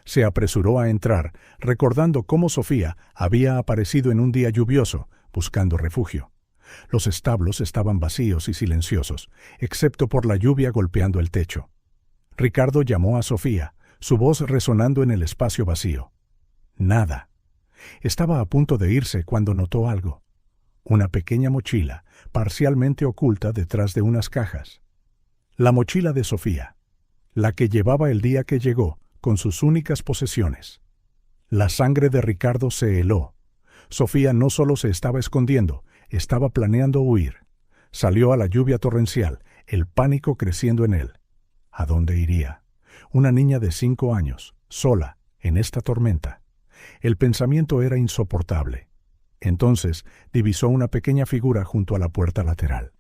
Se apresuró a entrar, recordando cómo Sofía había aparecido en un día lluvioso, buscando refugio. Los establos estaban vacíos y silenciosos, excepto por la lluvia golpeando el techo. Ricardo llamó a Sofía, su voz resonando en el espacio vacío. Nada. Estaba a punto de irse cuando notó algo. Una pequeña mochila, parcialmente oculta detrás de unas cajas. La mochila de Sofía, la que llevaba el día que llegó, con sus únicas posesiones. La sangre de Ricardo se heló. Sofía no solo se estaba escondiendo, estaba planeando huir. Salió a la lluvia torrencial, el pánico creciendo en él. ¿A dónde iría? Una niña de 5 años, sola, en esta tormenta. El pensamiento era insoportable. Entonces divisó una pequeña figura junto a la puerta lateral,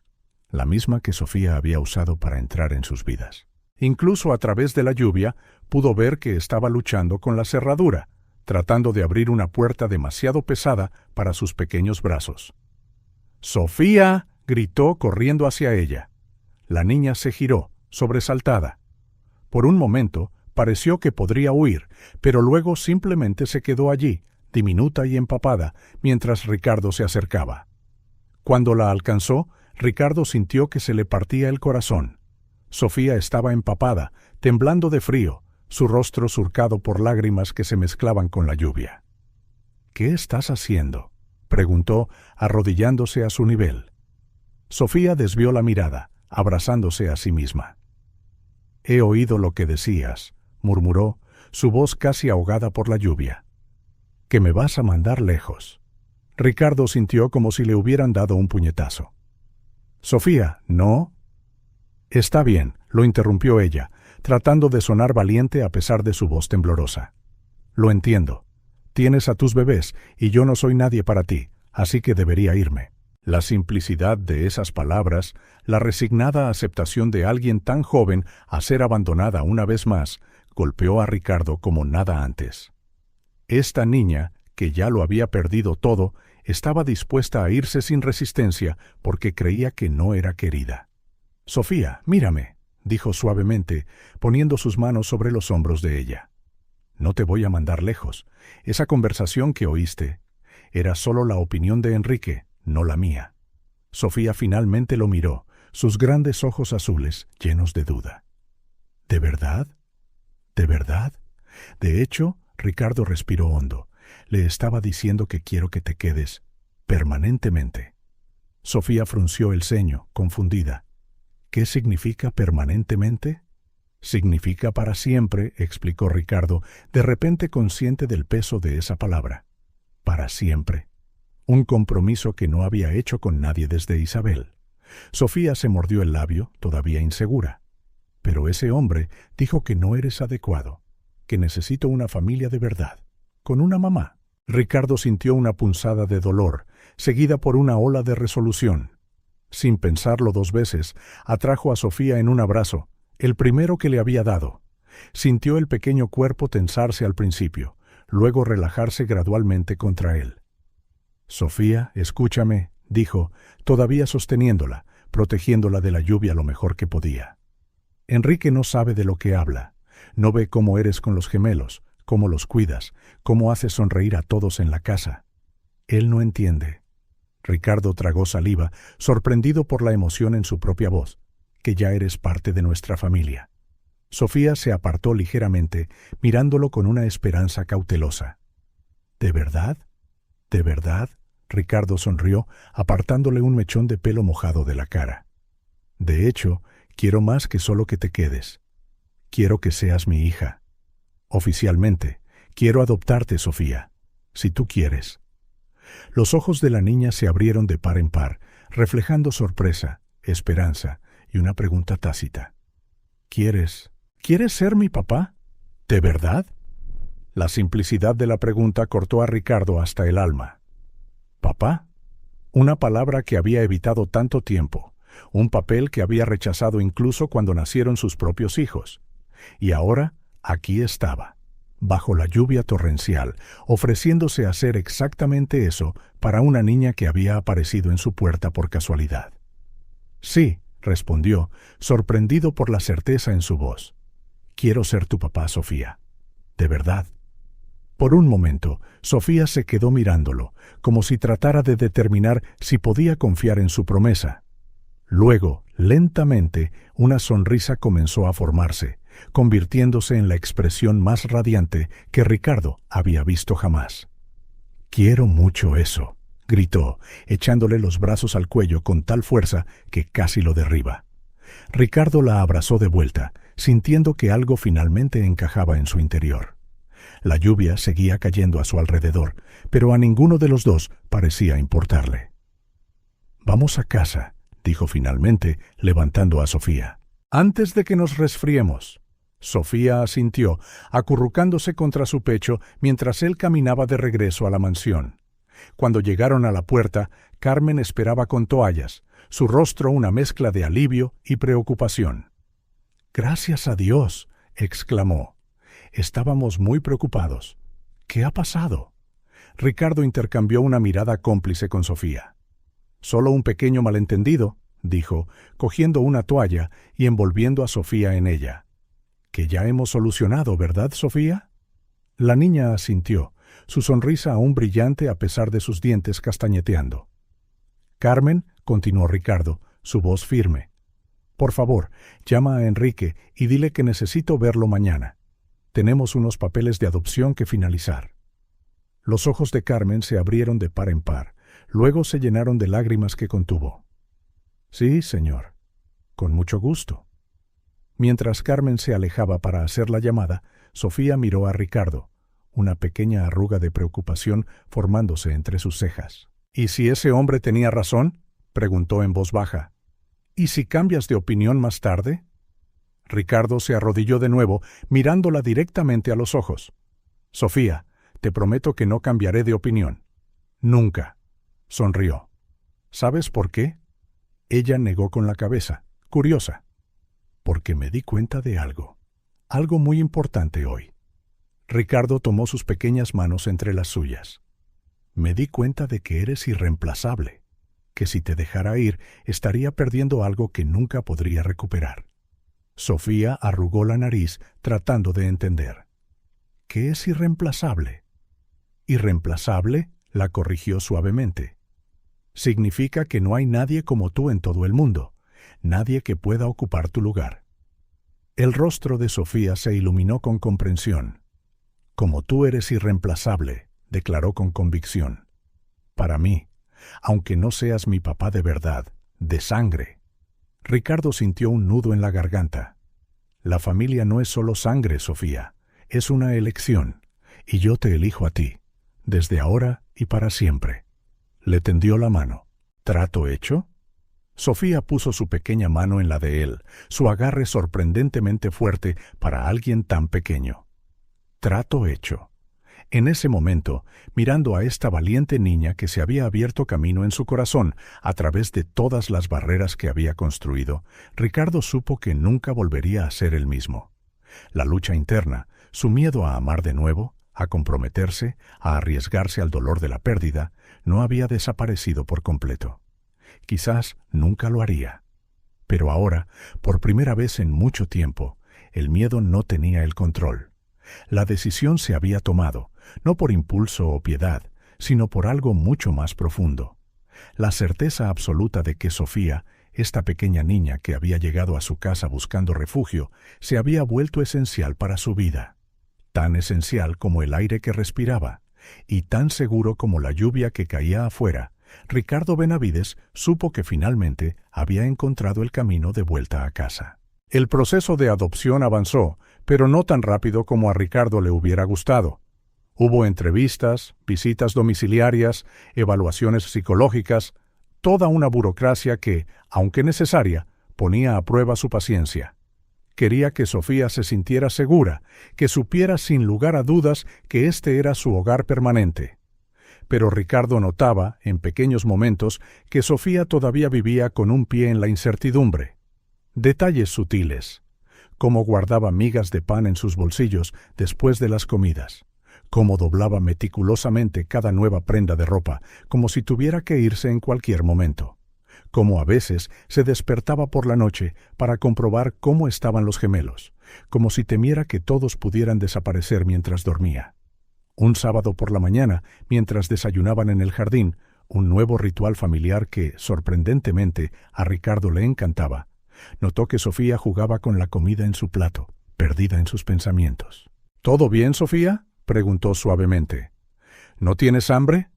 la misma que Sofía había usado para entrar en sus vidas. Incluso a través de la lluvia pudo ver que estaba luchando con la cerradura, tratando de abrir una puerta demasiado pesada para sus pequeños brazos. «¡Sofía!», gritó corriendo hacia ella. La niña se giró, sobresaltada. Por un momento pareció que podría huir, pero luego simplemente se quedó allí, diminuta y empapada, mientras Ricardo se acercaba. Cuando la alcanzó, Ricardo sintió que se le partía el corazón. Sofía estaba empapada, temblando de frío, su rostro surcado por lágrimas que se mezclaban con la lluvia. «¿Qué estás haciendo?», preguntó, arrodillándose a su nivel. Sofía desvió la mirada, abrazándose a sí misma. «He oído lo que decías», murmuró, su voz casi ahogada por la lluvia. «Que me vas a mandar lejos». Ricardo sintió como si le hubieran dado un puñetazo. «Sofía, ¿no?» «Está bien», lo interrumpió ella, tratando de sonar valiente a pesar de su voz temblorosa. «Lo entiendo. Tienes a tus bebés y yo no soy nadie para ti, así que debería irme». La simplicidad de esas palabras, la resignada aceptación de alguien tan joven a ser abandonada una vez más, golpeó a Ricardo como nada antes. Esta niña, que ya lo había perdido todo, estaba dispuesta a irse sin resistencia porque creía que no era querida. «Sofía, mírame», dijo suavemente, poniendo sus manos sobre los hombros de ella. «No te voy a mandar lejos. Esa conversación que oíste era solo la opinión de Enrique, no la mía». Sofía finalmente lo miró, sus grandes ojos azules llenos de duda. «¿De verdad? ¿De verdad?». De hecho, Ricardo respiró hondo. Le estaba diciendo que quiero que te quedes permanentemente. Sofía frunció el ceño, confundida. «¿Qué significa permanentemente?». «Significa para siempre», explicó Ricardo, de repente consciente del peso de esa palabra. «Para siempre». Un compromiso que no había hecho con nadie desde Isabel. Sofía se mordió el labio, todavía insegura. «Pero ese hombre dijo que no eres adecuado, que necesito una familia de verdad, con una mamá». Ricardo sintió una punzada de dolor, seguida por una ola de resolución. Sin pensarlo 2 veces, atrajo a Sofía en un abrazo, el primero que le había dado. Sintió el pequeño cuerpo tensarse al principio, luego relajarse gradualmente contra él. «Sofía, escúchame», dijo, todavía sosteniéndola, protegiéndola de la lluvia lo mejor que podía. «Enrique no sabe de lo que habla. No ve cómo eres con los gemelos, cómo los cuidas, cómo haces sonreír a todos en la casa. Él no entiende». Ricardo tragó saliva, sorprendido por la emoción en su propia voz. «Que ya eres parte de nuestra familia». Sofía se apartó ligeramente, mirándolo con una esperanza cautelosa. «¿De verdad? ¿De verdad?». Ricardo sonrió, apartándole un mechón de pelo mojado de la cara. «De hecho, quiero más que solo que te quedes. Quiero que seas mi hija. Oficialmente, quiero adoptarte, Sofía, si tú quieres». Los ojos de la niña se abrieron de par en par, reflejando sorpresa, esperanza y una pregunta tácita. ¿Quieres ser mi papá? ¿De verdad? La simplicidad de la pregunta cortó a Ricardo hasta el alma. ¿Papá? Una palabra que había evitado tanto tiempo, un papel que había rechazado incluso cuando nacieron sus propios hijos. Y ahora, aquí estaba, bajo la lluvia torrencial, ofreciéndose a hacer exactamente eso para una niña que había aparecido en su puerta por casualidad. Sí, respondió, sorprendido por la certeza en su voz. Quiero ser tu papá, Sofía. ¿De verdad? Por un momento, Sofía se quedó mirándolo, como si tratara de determinar si podía confiar en su promesa. Luego, lentamente, una sonrisa comenzó a formarse, convirtiéndose en la expresión más radiante que Ricardo había visto jamás. «Quiero mucho eso», gritó, echándole los brazos al cuello con tal fuerza que casi lo derriba. Ricardo la abrazó de vuelta, sintiendo que algo finalmente encajaba en su interior. La lluvia seguía cayendo a su alrededor, pero a ninguno de los dos parecía importarle. «Vamos a casa», dijo finalmente, levantando a Sofía. «Antes de que nos resfriemos». Sofía asintió, acurrucándose contra su pecho mientras él caminaba de regreso a la mansión. Cuando llegaron a la puerta, Carmen esperaba con toallas, su rostro una mezcla de alivio y preocupación. «Gracias a Dios», exclamó. «Estábamos muy preocupados. ¿Qué ha pasado?» Ricardo intercambió una mirada cómplice con Sofía. «Solo un pequeño malentendido», dijo, cogiendo una toalla y envolviendo a Sofía en ella. «Que ya hemos solucionado, ¿verdad, Sofía?» La niña asintió, su sonrisa aún brillante a pesar de sus dientes castañeteando. «Carmen», continuó Ricardo, su voz firme. «Por favor, llama a Enrique y dile que necesito verlo mañana. Tenemos unos papeles de adopción que finalizar». Los ojos de Carmen se abrieron de par en par, luego se llenaron de lágrimas que contuvo. «Sí, señor. Con mucho gusto». Mientras Carmen se alejaba para hacer la llamada, Sofía miró a Ricardo, una pequeña arruga de preocupación formándose entre sus cejas. «¿Y si ese hombre tenía razón?», preguntó en voz baja. «¿Y si cambias de opinión más tarde?». Ricardo se arrodilló de nuevo, mirándola directamente a los ojos. «Sofía, te prometo que no cambiaré de opinión». «Nunca», sonrió. «¿Sabes por qué?». Ella negó con la cabeza, curiosa. «Porque me di cuenta de algo muy importante hoy». Ricardo tomó sus pequeñas manos entre las suyas. «Me di cuenta de que eres irreemplazable, que si te dejara ir estaría perdiendo algo que nunca podría recuperar». Sofía arrugó la nariz tratando de entender. «¿Qué es irreemplazable?». «Irreemplazable», la corrigió suavemente. «Significa que no hay nadie como tú en todo el mundo, nadie que pueda ocupar tu lugar». El rostro de Sofía se iluminó con comprensión. «Como tú eres irreemplazable», declaró con convicción. «Para mí, aunque no seas mi papá de verdad, de sangre». Ricardo sintió un nudo en la garganta. «La familia no es solo sangre, Sofía, es una elección, y yo te elijo a ti, desde ahora y para siempre». Le tendió la mano. «¿Trato hecho?». Sofía puso su pequeña mano en la de él, su agarre sorprendentemente fuerte para alguien tan pequeño. «Trato hecho». En ese momento, mirando a esta valiente niña que se había abierto camino en su corazón a través de todas las barreras que había construido, Ricardo supo que nunca volvería a ser el mismo. La lucha interna, su miedo a amar de nuevo, a comprometerse, a arriesgarse al dolor de la pérdida, no había desaparecido por completo. Quizás nunca lo haría. Pero ahora, por primera vez en mucho tiempo, el miedo no tenía el control. La decisión se había tomado, no por impulso o piedad, sino por algo mucho más profundo. La certeza absoluta de que Sofía, esta pequeña niña que había llegado a su casa buscando refugio, se había vuelto esencial para su vida. Tan esencial como el aire que respiraba, y tan seguro como la lluvia que caía afuera, Ricardo Benavides supo que finalmente había encontrado el camino de vuelta a casa. El proceso de adopción avanzó, pero no tan rápido como a Ricardo le hubiera gustado. Hubo entrevistas, visitas domiciliarias, evaluaciones psicológicas, toda una burocracia que, aunque necesaria, ponía a prueba su paciencia. Quería que Sofía se sintiera segura, que supiera sin lugar a dudas que este era su hogar permanente. Pero Ricardo notaba, en pequeños momentos, que Sofía todavía vivía con un pie en la incertidumbre. Detalles sutiles, cómo guardaba migas de pan en sus bolsillos después de las comidas, cómo doblaba meticulosamente cada nueva prenda de ropa, como si tuviera que irse en cualquier momento, cómo a veces se despertaba por la noche para comprobar cómo estaban los gemelos, como si temiera que todos pudieran desaparecer mientras dormía. Un sábado por la mañana, mientras desayunaban en el jardín, un nuevo ritual familiar que, sorprendentemente, a Ricardo le encantaba, notó que Sofía jugaba con la comida en su plato, perdida en sus pensamientos. «¿Todo bien, Sofía?», preguntó suavemente. «¿No tienes hambre?».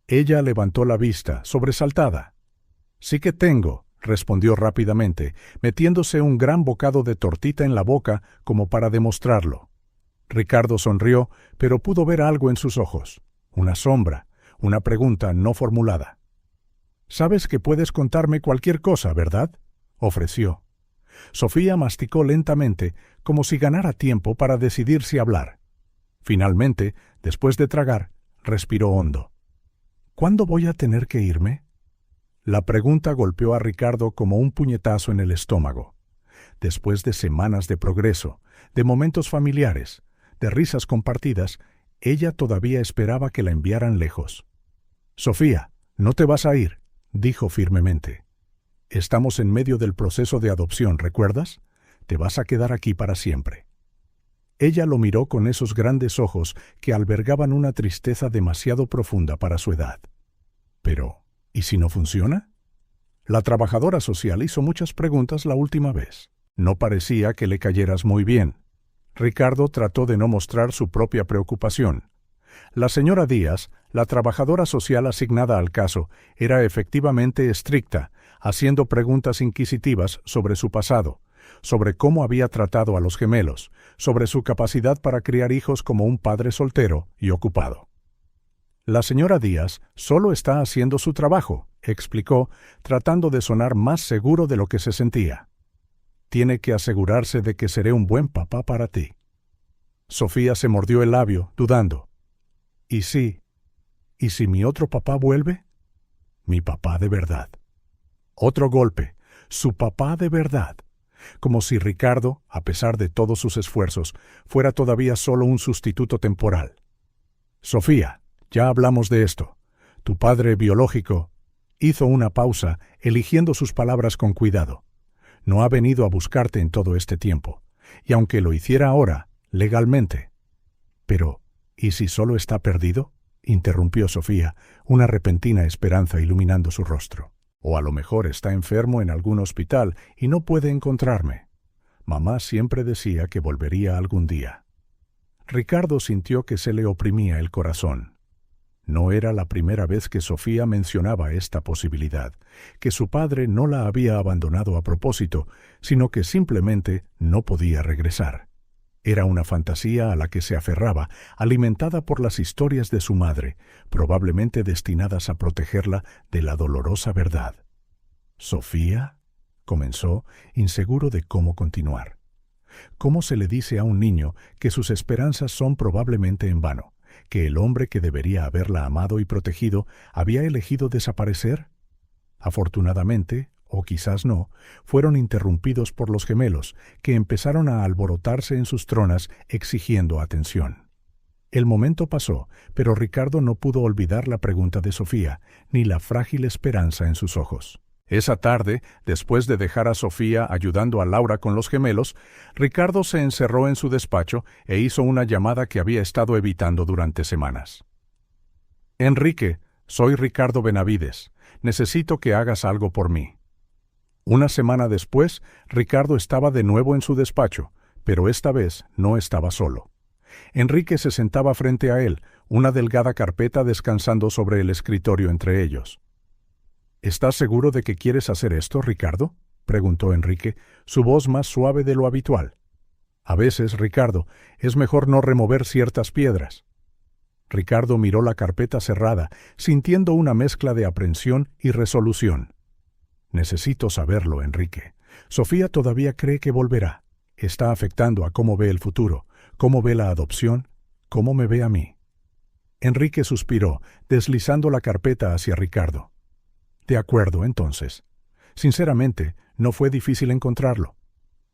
Ella levantó la vista, sobresaltada. «Sí que tengo», respondió rápidamente, metiéndose un gran bocado de tortita en la boca como para demostrarlo. Ricardo sonrió, pero pudo ver algo en sus ojos, una sombra, una pregunta no formulada. «Sabes que puedes contarme cualquier cosa, ¿verdad?», ofreció. Sofía masticó lentamente, como si ganara tiempo para decidir si hablar. Finalmente, después de tragar, respiró hondo. «¿Cuándo voy a tener que irme?». La pregunta golpeó a Ricardo como un puñetazo en el estómago. Después de semanas de progreso, de momentos familiares, de risas compartidas, ella todavía esperaba que la enviaran lejos. «Sofía, no te vas a ir», dijo firmemente. «Estamos en medio del proceso de adopción, ¿recuerdas? Te vas a quedar aquí para siempre». Ella lo miró con esos grandes ojos que albergaban una tristeza demasiado profunda para su edad. «Pero, ¿y si no funciona?». La trabajadora social hizo muchas preguntas la última vez. No parecía que le cayeras muy bien. Ricardo trató de no mostrar su propia preocupación. La señora Díaz, la trabajadora social asignada al caso, era efectivamente estricta, haciendo preguntas inquisitivas sobre su pasado, sobre cómo había tratado a los gemelos, sobre su capacidad para criar hijos como un padre soltero y ocupado. «La señora Díaz solo está haciendo su trabajo», explicó, tratando de sonar más seguro de lo que se sentía. «Tiene que asegurarse de que seré un buen papá para ti». Sofía se mordió el labio, dudando. «¿Y si mi otro papá vuelve?». «Mi papá de verdad». Otro golpe, su papá de verdad. Como si Ricardo, a pesar de todos sus esfuerzos, fuera todavía solo un sustituto temporal. «Sofía, ya hablamos de esto. Tu padre biológico…» Hizo una pausa, eligiendo sus palabras con cuidado. «No ha venido a buscarte en todo este tiempo, y aunque lo hiciera ahora, legalmente». «Pero, ¿y si solo está perdido?», interrumpió Sofía, una repentina esperanza iluminando su rostro. «O a lo mejor está enfermo en algún hospital y no puede encontrarme. Mamá siempre decía que volvería algún día». Ricardo sintió que se le oprimía el corazón. No era la primera vez que Sofía mencionaba esta posibilidad, que su padre no la había abandonado a propósito, sino que simplemente no podía regresar. Era una fantasía a la que se aferraba, alimentada por las historias de su madre, probablemente destinadas a protegerla de la dolorosa verdad. «¿Sofía?», comenzó, inseguro de cómo continuar. ¿Cómo se le dice a un niño que sus esperanzas son probablemente en vano, que el hombre que debería haberla amado y protegido había elegido desaparecer? Afortunadamente, o quizás no, fueron interrumpidos por los gemelos, que empezaron a alborotarse en sus tronas exigiendo atención. El momento pasó, pero Ricardo no pudo olvidar la pregunta de Sofía, ni la frágil esperanza en sus ojos. Esa tarde, después de dejar a Sofía ayudando a Laura con los gemelos, Ricardo se encerró en su despacho e hizo una llamada que había estado evitando durante semanas. «Enrique, soy Ricardo Benavides. Necesito que hagas algo por mí». Una semana después, Ricardo estaba de nuevo en su despacho, pero esta vez no estaba solo. Enrique se sentaba frente a él, una delgada carpeta descansando sobre el escritorio entre ellos. «¿Estás seguro de que quieres hacer esto, Ricardo?», preguntó Enrique, su voz más suave de lo habitual. «A veces, Ricardo, es mejor no remover ciertas piedras». Ricardo miró la carpeta cerrada, sintiendo una mezcla de aprensión y resolución. Necesito saberlo, Enrique. Sofía todavía cree que volverá. Está afectando a cómo ve el futuro, cómo ve la adopción, cómo me ve a mí. Enrique suspiró, deslizando la carpeta hacia Ricardo. De acuerdo, entonces. Sinceramente, no fue difícil encontrarlo.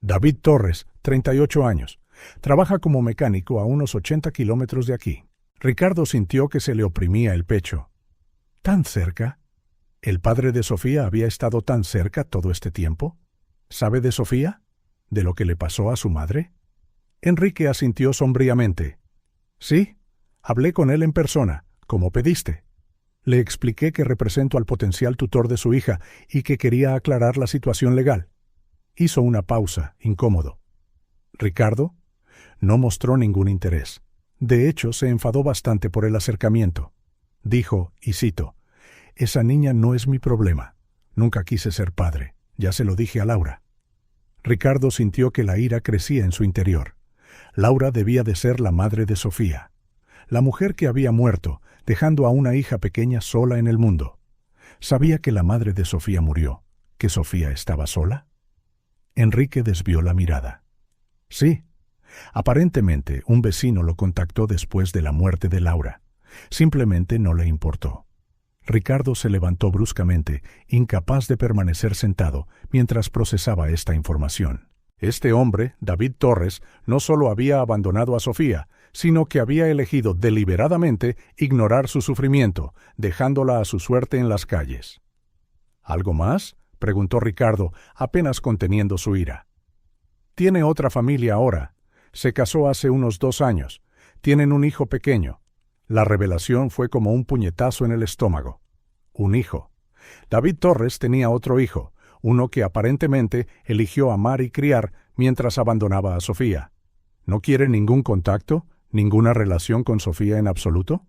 David Torres, 38 años. Trabaja como mecánico a unos 80 kilómetros de aquí. Ricardo sintió que se le oprimía el pecho. ¿Tan cerca? ¿El padre de Sofía había estado tan cerca todo este tiempo? ¿Sabe de Sofía? ¿De lo que le pasó a su madre? Enrique asintió sombríamente. Sí, hablé con él en persona, como pediste. Le expliqué que represento al potencial tutor de su hija y que quería aclarar la situación legal. Hizo una pausa, incómodo. Ricardo no mostró ningún interés. De hecho, se enfadó bastante por el acercamiento. Dijo, y cito, «Esa niña no es mi problema. Nunca quise ser padre. Ya se lo dije a Laura». Ricardo sintió que la ira crecía en su interior. Laura debía de ser la madre de Sofía, la mujer que había muerto, dejando a una hija pequeña sola en el mundo. ¿Sabía que la madre de Sofía murió? ¿Que Sofía estaba sola? Enrique desvió la mirada. Sí. Aparentemente, un vecino lo contactó después de la muerte de Laura. Simplemente no le importó. Ricardo se levantó bruscamente, incapaz de permanecer sentado, mientras procesaba esta información. Este hombre, David Torres, no solo había abandonado a Sofía, sino que había elegido deliberadamente ignorar su sufrimiento, dejándola a su suerte en las calles. ¿Algo más?, preguntó Ricardo, apenas conteniendo su ira. Tiene otra familia ahora. Se casó hace unos 2 años. Tienen un hijo pequeño. La revelación fue como un puñetazo en el estómago. Un hijo. David Torres tenía otro hijo, uno que aparentemente eligió amar y criar mientras abandonaba a Sofía. ¿No quiere ningún contacto, ninguna relación con Sofía en absoluto?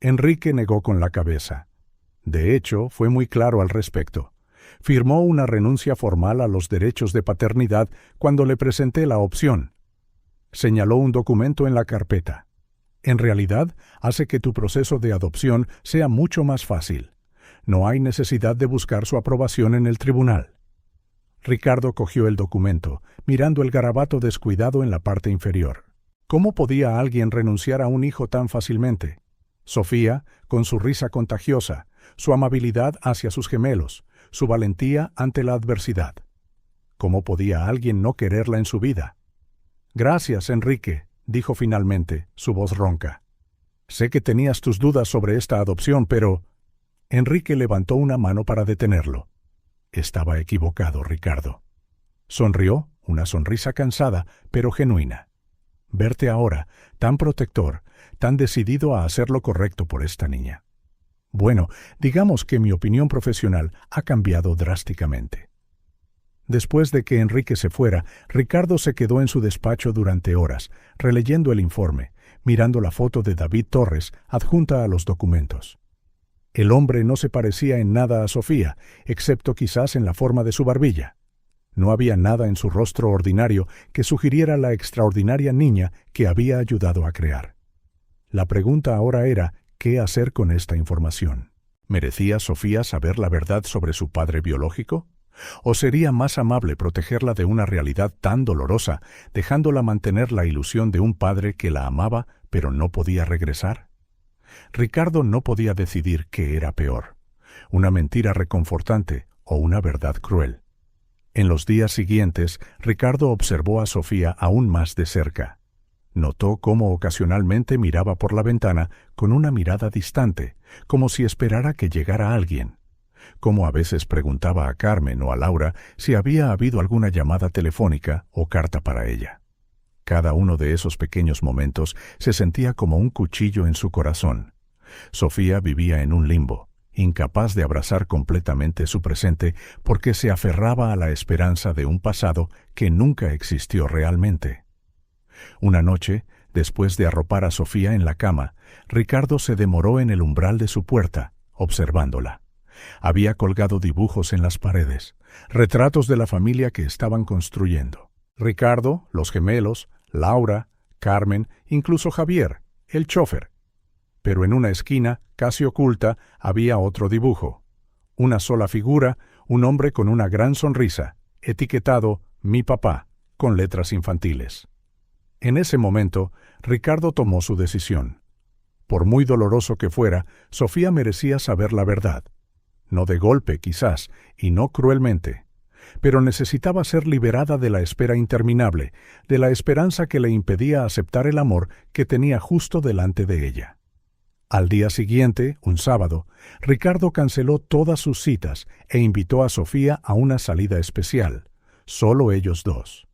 Enrique negó con la cabeza. De hecho, fue muy claro al respecto. Firmó una renuncia formal a los derechos de paternidad cuando le presenté la opción. Señaló un documento en la carpeta. En realidad, hace que tu proceso de adopción sea mucho más fácil. No hay necesidad de buscar su aprobación en el tribunal. Ricardo cogió el documento, mirando el garabato descuidado en la parte inferior. ¿Cómo podía alguien renunciar a un hijo tan fácilmente? Sofía, con su risa contagiosa, su amabilidad hacia sus gemelos, su valentía ante la adversidad. ¿Cómo podía alguien no quererla en su vida? Gracias, Enrique, dijo finalmente, su voz ronca. Sé que tenías tus dudas sobre esta adopción, pero... Enrique levantó una mano para detenerlo. Estaba equivocado, Ricardo. Sonrió, una sonrisa cansada, pero genuina. Verte ahora, tan protector, tan decidido a hacer lo correcto por esta niña. Bueno, digamos que mi opinión profesional ha cambiado drásticamente. Después de que Enrique se fuera, Ricardo se quedó en su despacho durante horas, releyendo el informe, mirando la foto de David Torres adjunta a los documentos. El hombre no se parecía en nada a Sofía, excepto quizás en la forma de su barbilla. No había nada en su rostro ordinario que sugiriera la extraordinaria niña que había ayudado a crear. La pregunta ahora era, ¿qué hacer con esta información? ¿Merecía Sofía saber la verdad sobre su padre biológico? ¿O sería más amable protegerla de una realidad tan dolorosa, dejándola mantener la ilusión de un padre que la amaba, pero no podía regresar? Ricardo no podía decidir qué era peor, una mentira reconfortante o una verdad cruel. En los días siguientes, Ricardo observó a Sofía aún más de cerca. Notó cómo ocasionalmente miraba por la ventana con una mirada distante, como si esperara que llegara alguien. Como a veces preguntaba a Carmen o a Laura si había habido alguna llamada telefónica o carta para ella. Cada uno de esos pequeños momentos se sentía como un cuchillo en su corazón. Sofía vivía en un limbo, incapaz de abrazar completamente su presente porque se aferraba a la esperanza de un pasado que nunca existió realmente. Una noche, después de arropar a Sofía en la cama, Ricardo se demoró en el umbral de su puerta, observándola. Había colgado dibujos en las paredes, retratos de la familia que estaban construyendo. Ricardo, los gemelos, Laura, Carmen, incluso Javier, el chófer. pero en una esquina, casi oculta, había otro dibujo. Una sola figura, un hombre con una gran sonrisa, etiquetado «Mi papá», con letras infantiles. En ese momento, Ricardo tomó su decisión. Por muy doloroso que fuera, Sofía merecía saber la verdad. No de golpe, quizás, y no cruelmente. Pero necesitaba ser liberada de la espera interminable, de la esperanza que le impedía aceptar el amor que tenía justo delante de ella. Al día siguiente, un sábado, Ricardo canceló todas sus citas e invitó a Sofía a una salida especial. Solo ellos dos.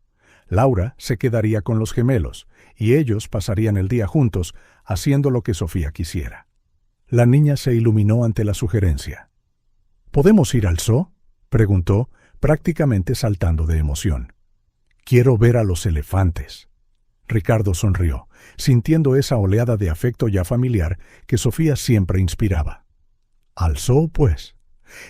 Laura se quedaría con los gemelos, y ellos pasarían el día juntos, haciendo lo que Sofía quisiera. La niña se iluminó ante la sugerencia. «¿Podemos ir al zoo?», preguntó, prácticamente saltando de emoción. «Quiero ver a los elefantes». Ricardo sonrió, sintiendo esa oleada de afecto ya familiar que Sofía siempre inspiraba. «¿Al zoo, pues?».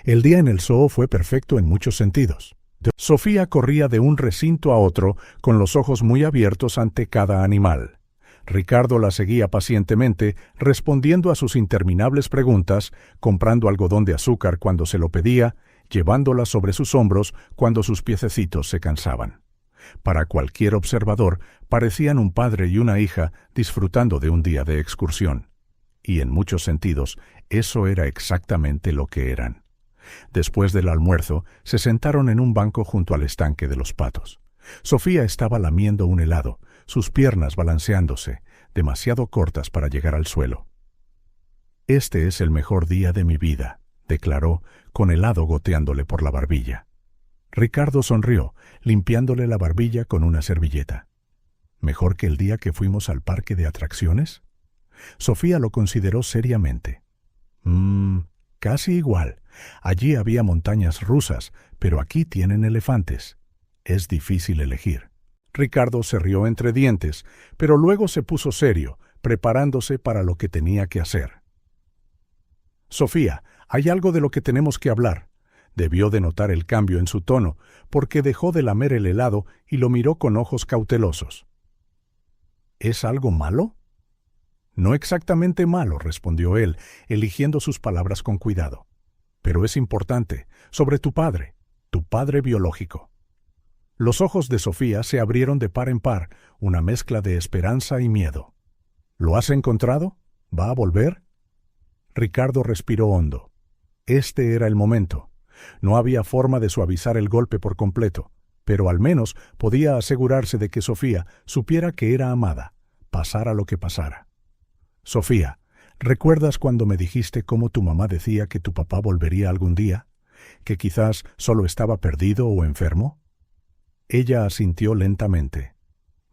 El día en el zoo fue perfecto en muchos sentidos. Sofía corría de un recinto a otro con los ojos muy abiertos ante cada animal. Ricardo la seguía pacientemente, respondiendo a sus interminables preguntas, comprando algodón de azúcar cuando se lo pedía, llevándola sobre sus hombros cuando sus piececitos se cansaban. Para cualquier observador, parecían un padre y una hija disfrutando de un día de excursión. Y en muchos sentidos, eso era exactamente lo que eran. Después del almuerzo, se sentaron en un banco junto al estanque de los patos. Sofía estaba lamiendo un helado, sus piernas balanceándose, demasiado cortas para llegar al suelo. «Este es el mejor día de mi vida», declaró, con helado goteándole por la barbilla. Ricardo sonrió, limpiándole la barbilla con una servilleta. «¿Mejor que el día que fuimos al parque de atracciones?». Sofía lo consideró seriamente. Casi igual. Allí había montañas rusas, pero aquí tienen elefantes. Es difícil elegir». Ricardo se rió entre dientes, pero luego se puso serio, preparándose para lo que tenía que hacer. «Sofía, hay algo de lo que tenemos que hablar». Debió de notar el cambio en su tono, porque dejó de lamer el helado y lo miró con ojos cautelosos. «¿Es algo malo?». «No exactamente malo», respondió él, eligiendo sus palabras con cuidado. «Pero es importante, sobre tu padre biológico». Los ojos de Sofía se abrieron de par en par, una mezcla de esperanza y miedo. «¿Lo has encontrado? ¿Va a volver?». Ricardo respiró hondo. Este era el momento. No había forma de suavizar el golpe por completo, pero al menos podía asegurarse de que Sofía supiera que era amada, pasara lo que pasara. «Sofía, ¿recuerdas cuando me dijiste cómo tu mamá decía que tu papá volvería algún día? ¿Que quizás solo estaba perdido o enfermo?». Ella asintió lentamente.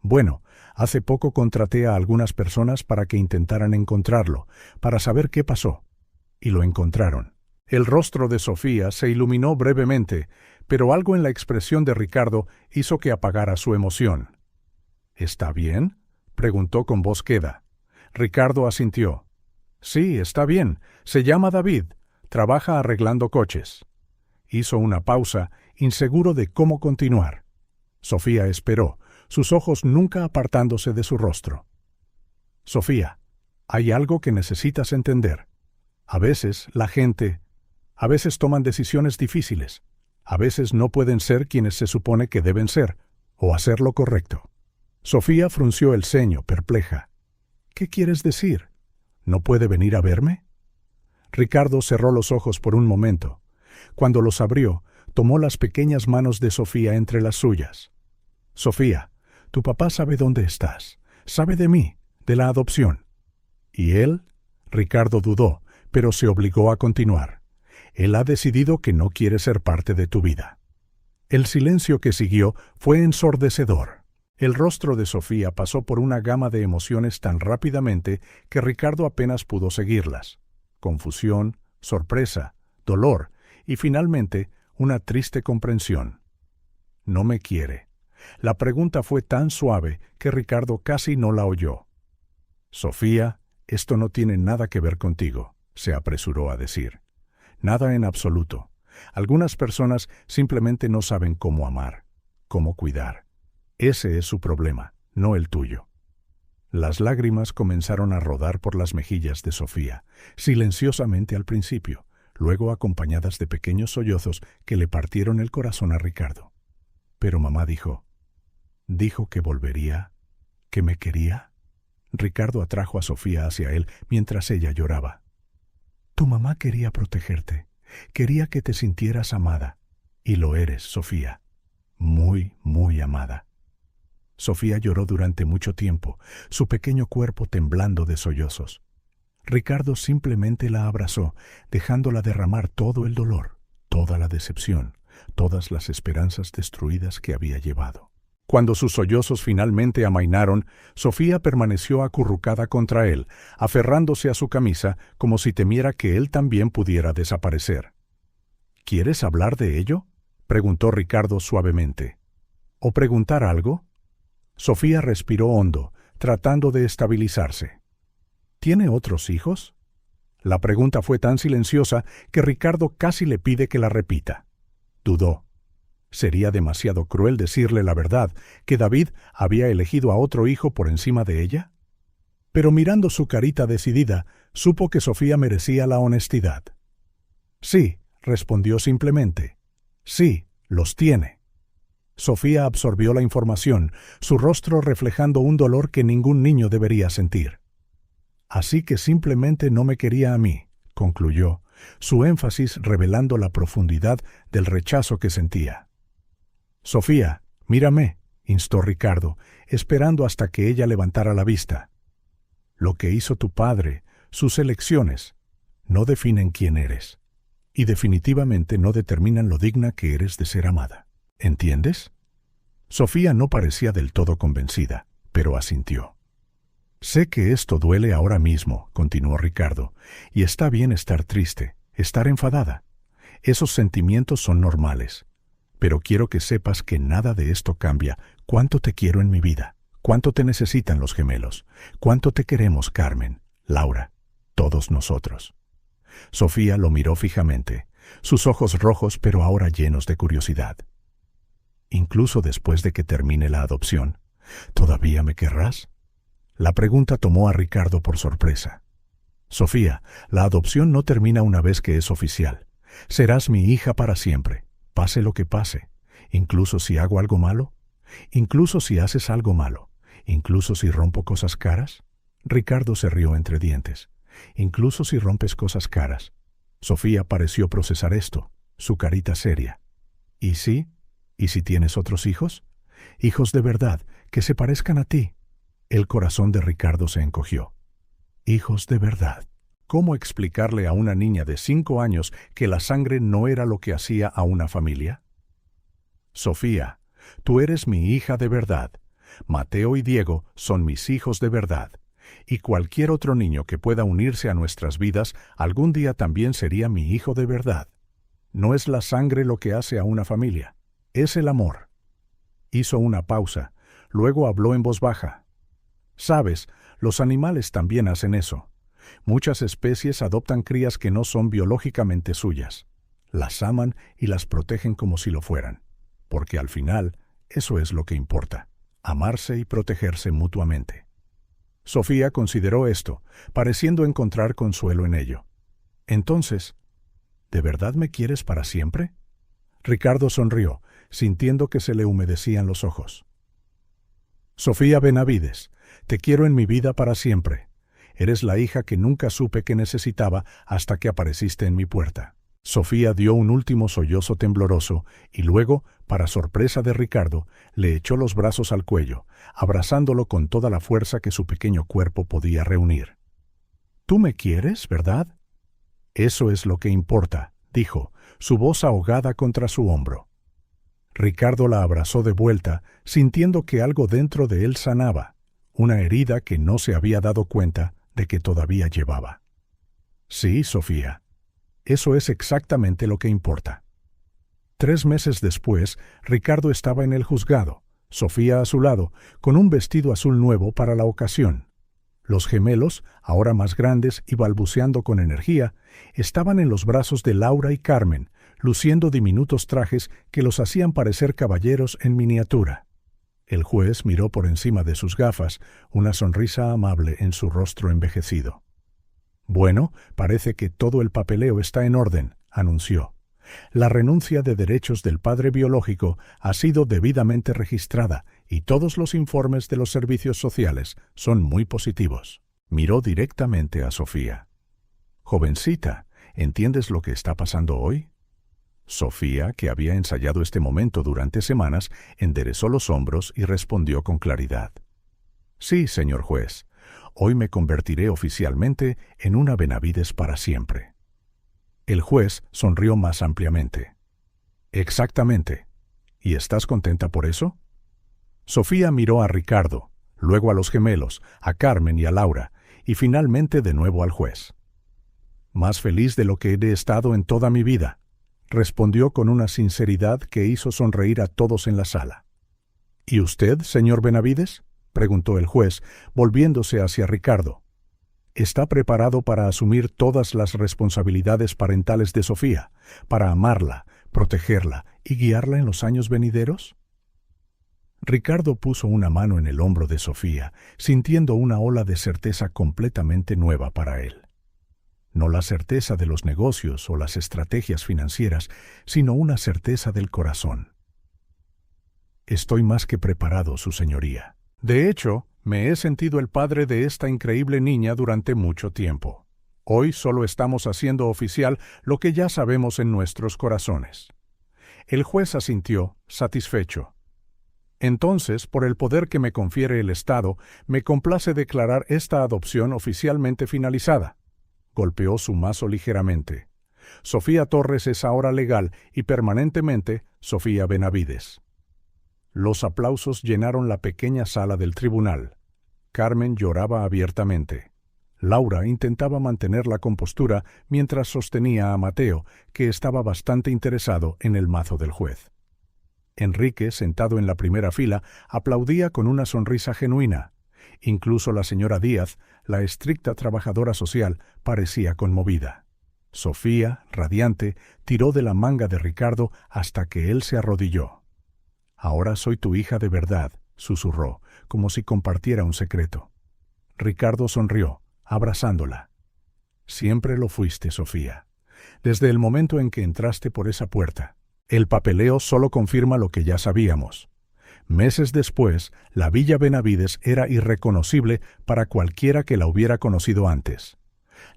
«Bueno, hace poco contraté a algunas personas para que intentaran encontrarlo, para saber qué pasó. Y lo encontraron». El rostro de Sofía se iluminó brevemente, pero algo en la expresión de Ricardo hizo que apagara su emoción. «¿Está bien?», preguntó con voz queda. Ricardo asintió. «Sí, está bien. Se llama David. Trabaja arreglando coches». Hizo una pausa, inseguro de cómo continuar. Sofía esperó, sus ojos nunca apartándose de su rostro. «Sofía, hay algo que necesitas entender. A veces a veces toman decisiones difíciles. A veces no pueden ser quienes se supone que deben ser, o hacer lo correcto». Sofía frunció el ceño, perpleja. «¿Qué quieres decir? ¿No puede venir a verme?». Ricardo cerró los ojos por un momento. Cuando los abrió, tomó las pequeñas manos de Sofía entre las suyas. «Sofía, tu papá sabe dónde estás. Sabe de mí, de la adopción». «¿Y él?». Ricardo dudó, pero se obligó a continuar. «Él ha decidido que no quiere ser parte de tu vida». El silencio que siguió fue ensordecedor. El rostro de Sofía pasó por una gama de emociones tan rápidamente que Ricardo apenas pudo seguirlas. Confusión, sorpresa, dolor y finalmente una triste comprensión. «No me quiere». La pregunta fue tan suave que Ricardo casi no la oyó. «Sofía, esto no tiene nada que ver contigo», se apresuró a decir. «Nada en absoluto. Algunas personas simplemente no saben cómo amar, cómo cuidar. Ese es su problema, no el tuyo». Las lágrimas comenzaron a rodar por las mejillas de Sofía, silenciosamente al principio, luego acompañadas de pequeños sollozos que le partieron el corazón a Ricardo. Pero mamá dijo que volvería, que me quería. Ricardo atrajo a Sofía hacia él mientras ella lloraba. Tu mamá quería protegerte, quería que te sintieras amada, y lo eres, Sofía, muy, muy amada. Sofía lloró durante mucho tiempo, su pequeño cuerpo temblando de sollozos. Ricardo simplemente la abrazó, dejándola derramar todo el dolor, toda la decepción, todas las esperanzas destruidas que había llevado. Cuando sus sollozos finalmente amainaron, Sofía permaneció acurrucada contra él, aferrándose a su camisa como si temiera que él también pudiera desaparecer. ¿Quieres hablar de ello?, preguntó Ricardo suavemente. ¿O preguntar algo? Sofía respiró hondo, tratando de estabilizarse. ¿Tiene otros hijos? La pregunta fue tan silenciosa que Ricardo casi le pide que la repita. Dudó. ¿Sería demasiado cruel decirle la verdad, que David había elegido a otro hijo por encima de ella? Pero mirando su carita decidida, supo que Sofía merecía la honestidad. Sí, respondió simplemente. Sí, los tiene. Sofía absorbió la información, su rostro reflejando un dolor que ningún niño debería sentir. Así que simplemente no me quería a mí, concluyó, su énfasis revelando la profundidad del rechazo que sentía. Sofía, mírame, instó Ricardo, esperando hasta que ella levantara la vista. Lo que hizo tu padre, sus elecciones, no definen quién eres, y definitivamente no determinan lo digna que eres de ser amada. ¿Entiendes? Sofía no parecía del todo convencida, pero asintió. Sé que esto duele ahora mismo, continuó Ricardo, y está bien estar triste, estar enfadada. Esos sentimientos son normales. Pero quiero que sepas que nada de esto cambia cuánto te quiero en mi vida, cuánto te necesitan los gemelos, cuánto te queremos, Carmen, Laura, todos nosotros. Sofía lo miró fijamente, sus ojos rojos pero ahora llenos de curiosidad. Incluso después de que termine la adopción, ¿todavía me querrás? La pregunta tomó a Ricardo por sorpresa. Sofía, la adopción no termina una vez que es oficial. Serás mi hija para siempre, pase lo que pase, incluso si hago algo malo, incluso si haces algo malo, incluso si rompo cosas caras. Ricardo se rió entre dientes. Incluso si rompes cosas caras. Sofía pareció procesar esto, su carita seria. ¿Y sí? ¿Y si tienes otros hijos? Hijos de verdad, que se parezcan a ti. El corazón de Ricardo se encogió. Hijos de verdad. ¿Cómo explicarle a una niña de 5 años que la sangre no era lo que hacía a una familia? Sofía, tú eres mi hija de verdad. Mateo y Diego son mis hijos de verdad. Y cualquier otro niño que pueda unirse a nuestras vidas algún día también sería mi hijo de verdad. No es la sangre lo que hace a una familia, es el amor. Hizo una pausa, luego habló en voz baja. Sabes, los animales también hacen eso. Muchas especies adoptan crías que no son biológicamente suyas. Las aman y las protegen como si lo fueran. Porque al final, eso es lo que importa, amarse y protegerse mutuamente. Sofía consideró esto, pareciendo encontrar consuelo en ello. Entonces, ¿de verdad me quieres para siempre? Ricardo sonrió, sintiendo que se le humedecían los ojos. Sofía Benavides, te quiero en mi vida para siempre. Eres la hija que nunca supe que necesitaba hasta que apareciste en mi puerta. Sofía dio un último sollozo tembloroso y luego, para sorpresa de Ricardo, le echó los brazos al cuello, abrazándolo con toda la fuerza que su pequeño cuerpo podía reunir. «¿Tú me quieres, verdad?» «Eso es lo que importa», dijo, su voz ahogada contra su hombro. Ricardo la abrazó de vuelta, sintiendo que algo dentro de él sanaba, una herida que no se había dado cuenta de que todavía llevaba. «Sí, Sofía. Eso es exactamente lo que importa». 3 meses después, Ricardo estaba en el juzgado, Sofía a su lado, con un vestido azul nuevo para la ocasión. Los gemelos, ahora más grandes y balbuceando con energía, estaban en los brazos de Laura y Carmen, luciendo diminutos trajes que los hacían parecer caballeros en miniatura. El juez miró por encima de sus gafas, una sonrisa amable en su rostro envejecido. Bueno, parece que todo el papeleo está en orden, anunció. La renuncia de derechos del padre biológico ha sido debidamente registrada y todos los informes de los servicios sociales son muy positivos. Miró directamente a Sofía. Jovencita, ¿entiendes lo que está pasando hoy? Sofía, que había ensayado este momento durante semanas, enderezó los hombros y respondió con claridad. Sí, señor juez. Hoy me convertiré oficialmente en una Benavides para siempre. El juez sonrió más ampliamente. Exactamente. ¿Y estás contenta por eso? Sofía miró a Ricardo, luego a los gemelos, a Carmen y a Laura, y finalmente de nuevo al juez. Más feliz de lo que he estado en toda mi vida, respondió con una sinceridad que hizo sonreír a todos en la sala. ¿Y usted, señor Benavides?, preguntó el juez, volviéndose hacia Ricardo. ¿Está preparado para asumir todas las responsabilidades parentales de Sofía, para amarla, protegerla y guiarla en los años venideros? Ricardo puso una mano en el hombro de Sofía, sintiendo una ola de certeza completamente nueva para él. No la certeza de los negocios o las estrategias financieras, sino una certeza del corazón. Estoy más que preparado, su señoría. De hecho, me he sentido el padre de esta increíble niña durante mucho tiempo. Hoy solo estamos haciendo oficial lo que ya sabemos en nuestros corazones. El juez asintió, satisfecho. Entonces, por el poder que me confiere el Estado, me complace declarar esta adopción oficialmente finalizada. Golpeó su mazo ligeramente. Sofía Torres es ahora legal y permanentemente Sofía Benavides. Los aplausos llenaron la pequeña sala del tribunal. Carmen lloraba abiertamente. Laura intentaba mantener la compostura mientras sostenía a Mateo, que estaba bastante interesado en el mazo del juez. Enrique, sentado en la primera fila, aplaudía con una sonrisa genuina. Incluso la señora Díaz, la estricta trabajadora social, parecía conmovida. Sofía, radiante, tiró de la manga de Ricardo hasta que él se arrodilló. «Ahora soy tu hija de verdad», susurró, como si compartiera un secreto. Ricardo sonrió, abrazándola. «Siempre lo fuiste, Sofía. Desde el momento en que entraste por esa puerta. El papeleo solo confirma lo que ya sabíamos. Meses después, la Villa Benavides era irreconocible para cualquiera que la hubiera conocido antes.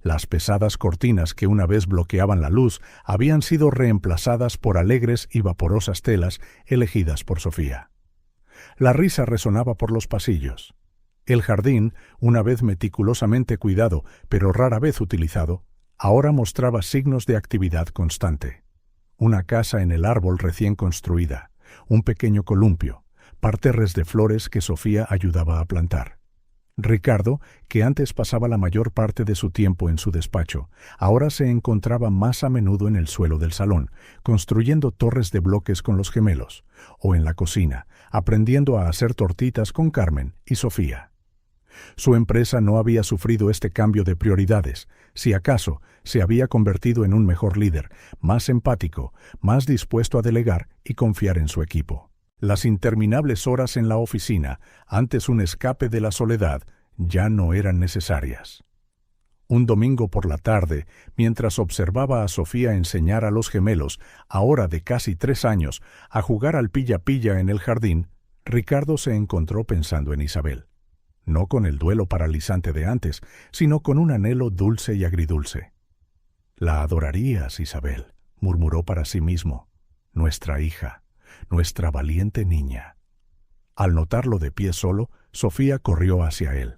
Las pesadas cortinas que una vez bloqueaban la luz habían sido reemplazadas por alegres y vaporosas telas elegidas por Sofía. La risa resonaba por los pasillos. El jardín, una vez meticulosamente cuidado, pero rara vez utilizado, ahora mostraba signos de actividad constante. Una casa en el árbol recién construida, un pequeño columpio, parterres de flores que Sofía ayudaba a plantar. Ricardo, que antes pasaba la mayor parte de su tiempo en su despacho, ahora se encontraba más a menudo en el suelo del salón, construyendo torres de bloques con los gemelos, o en la cocina, aprendiendo a hacer tortitas con Carmen y Sofía. Su empresa no había sufrido este cambio de prioridades, si acaso se había convertido en un mejor líder, más empático, más dispuesto a delegar y confiar en su equipo. Las interminables horas en la oficina, antes un escape de la soledad, ya no eran necesarias. Un domingo por la tarde, mientras observaba a Sofía enseñar a los gemelos, ahora de casi 3 años, a jugar al pilla-pilla en el jardín, Ricardo se encontró pensando en Isabel. No con el duelo paralizante de antes, sino con un anhelo dulce y agridulce. «La adorarías, Isabel», murmuró para sí mismo. «Nuestra hija, nuestra valiente niña». Al notarlo de pie solo, Sofía corrió hacia él.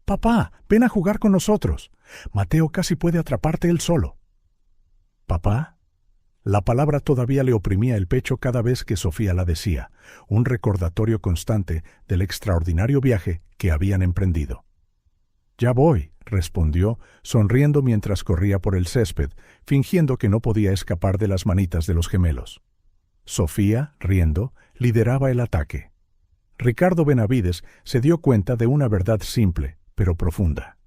«Papá, ven a jugar con nosotros. Mateo casi puede atraparte él solo». «¿Papá?» La palabra todavía le oprimía el pecho cada vez que Sofía la decía, un recordatorio constante del extraordinario viaje que habían emprendido. «Ya voy», respondió, sonriendo mientras corría por el césped, fingiendo que no podía escapar de las manitas de los gemelos. Sofía, riendo, lideraba el ataque. Ricardo Benavides se dio cuenta de una verdad simple, pero profunda.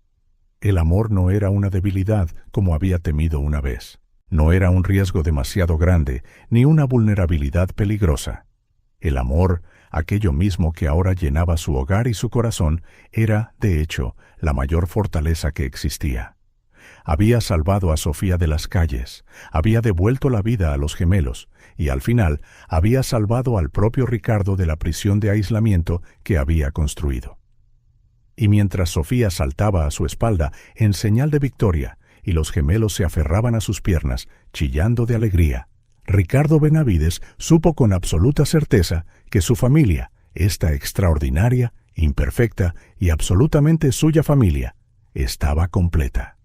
El amor no era una debilidad como había temido una vez. No era un riesgo demasiado grande, ni una vulnerabilidad peligrosa. El amor, Aquello mismo que ahora llenaba su hogar y su corazón era, de hecho, la mayor fortaleza que existía. Había salvado a Sofía de las calles, había devuelto la vida a los gemelos y al final había salvado al propio Ricardo de la prisión de aislamiento que había construido. Y mientras Sofía saltaba a su espalda en señal de victoria y los gemelos se aferraban a sus piernas, chillando de alegría, Ricardo Benavides supo con absoluta certeza que su familia, esta extraordinaria, imperfecta y absolutamente suya familia, estaba completa.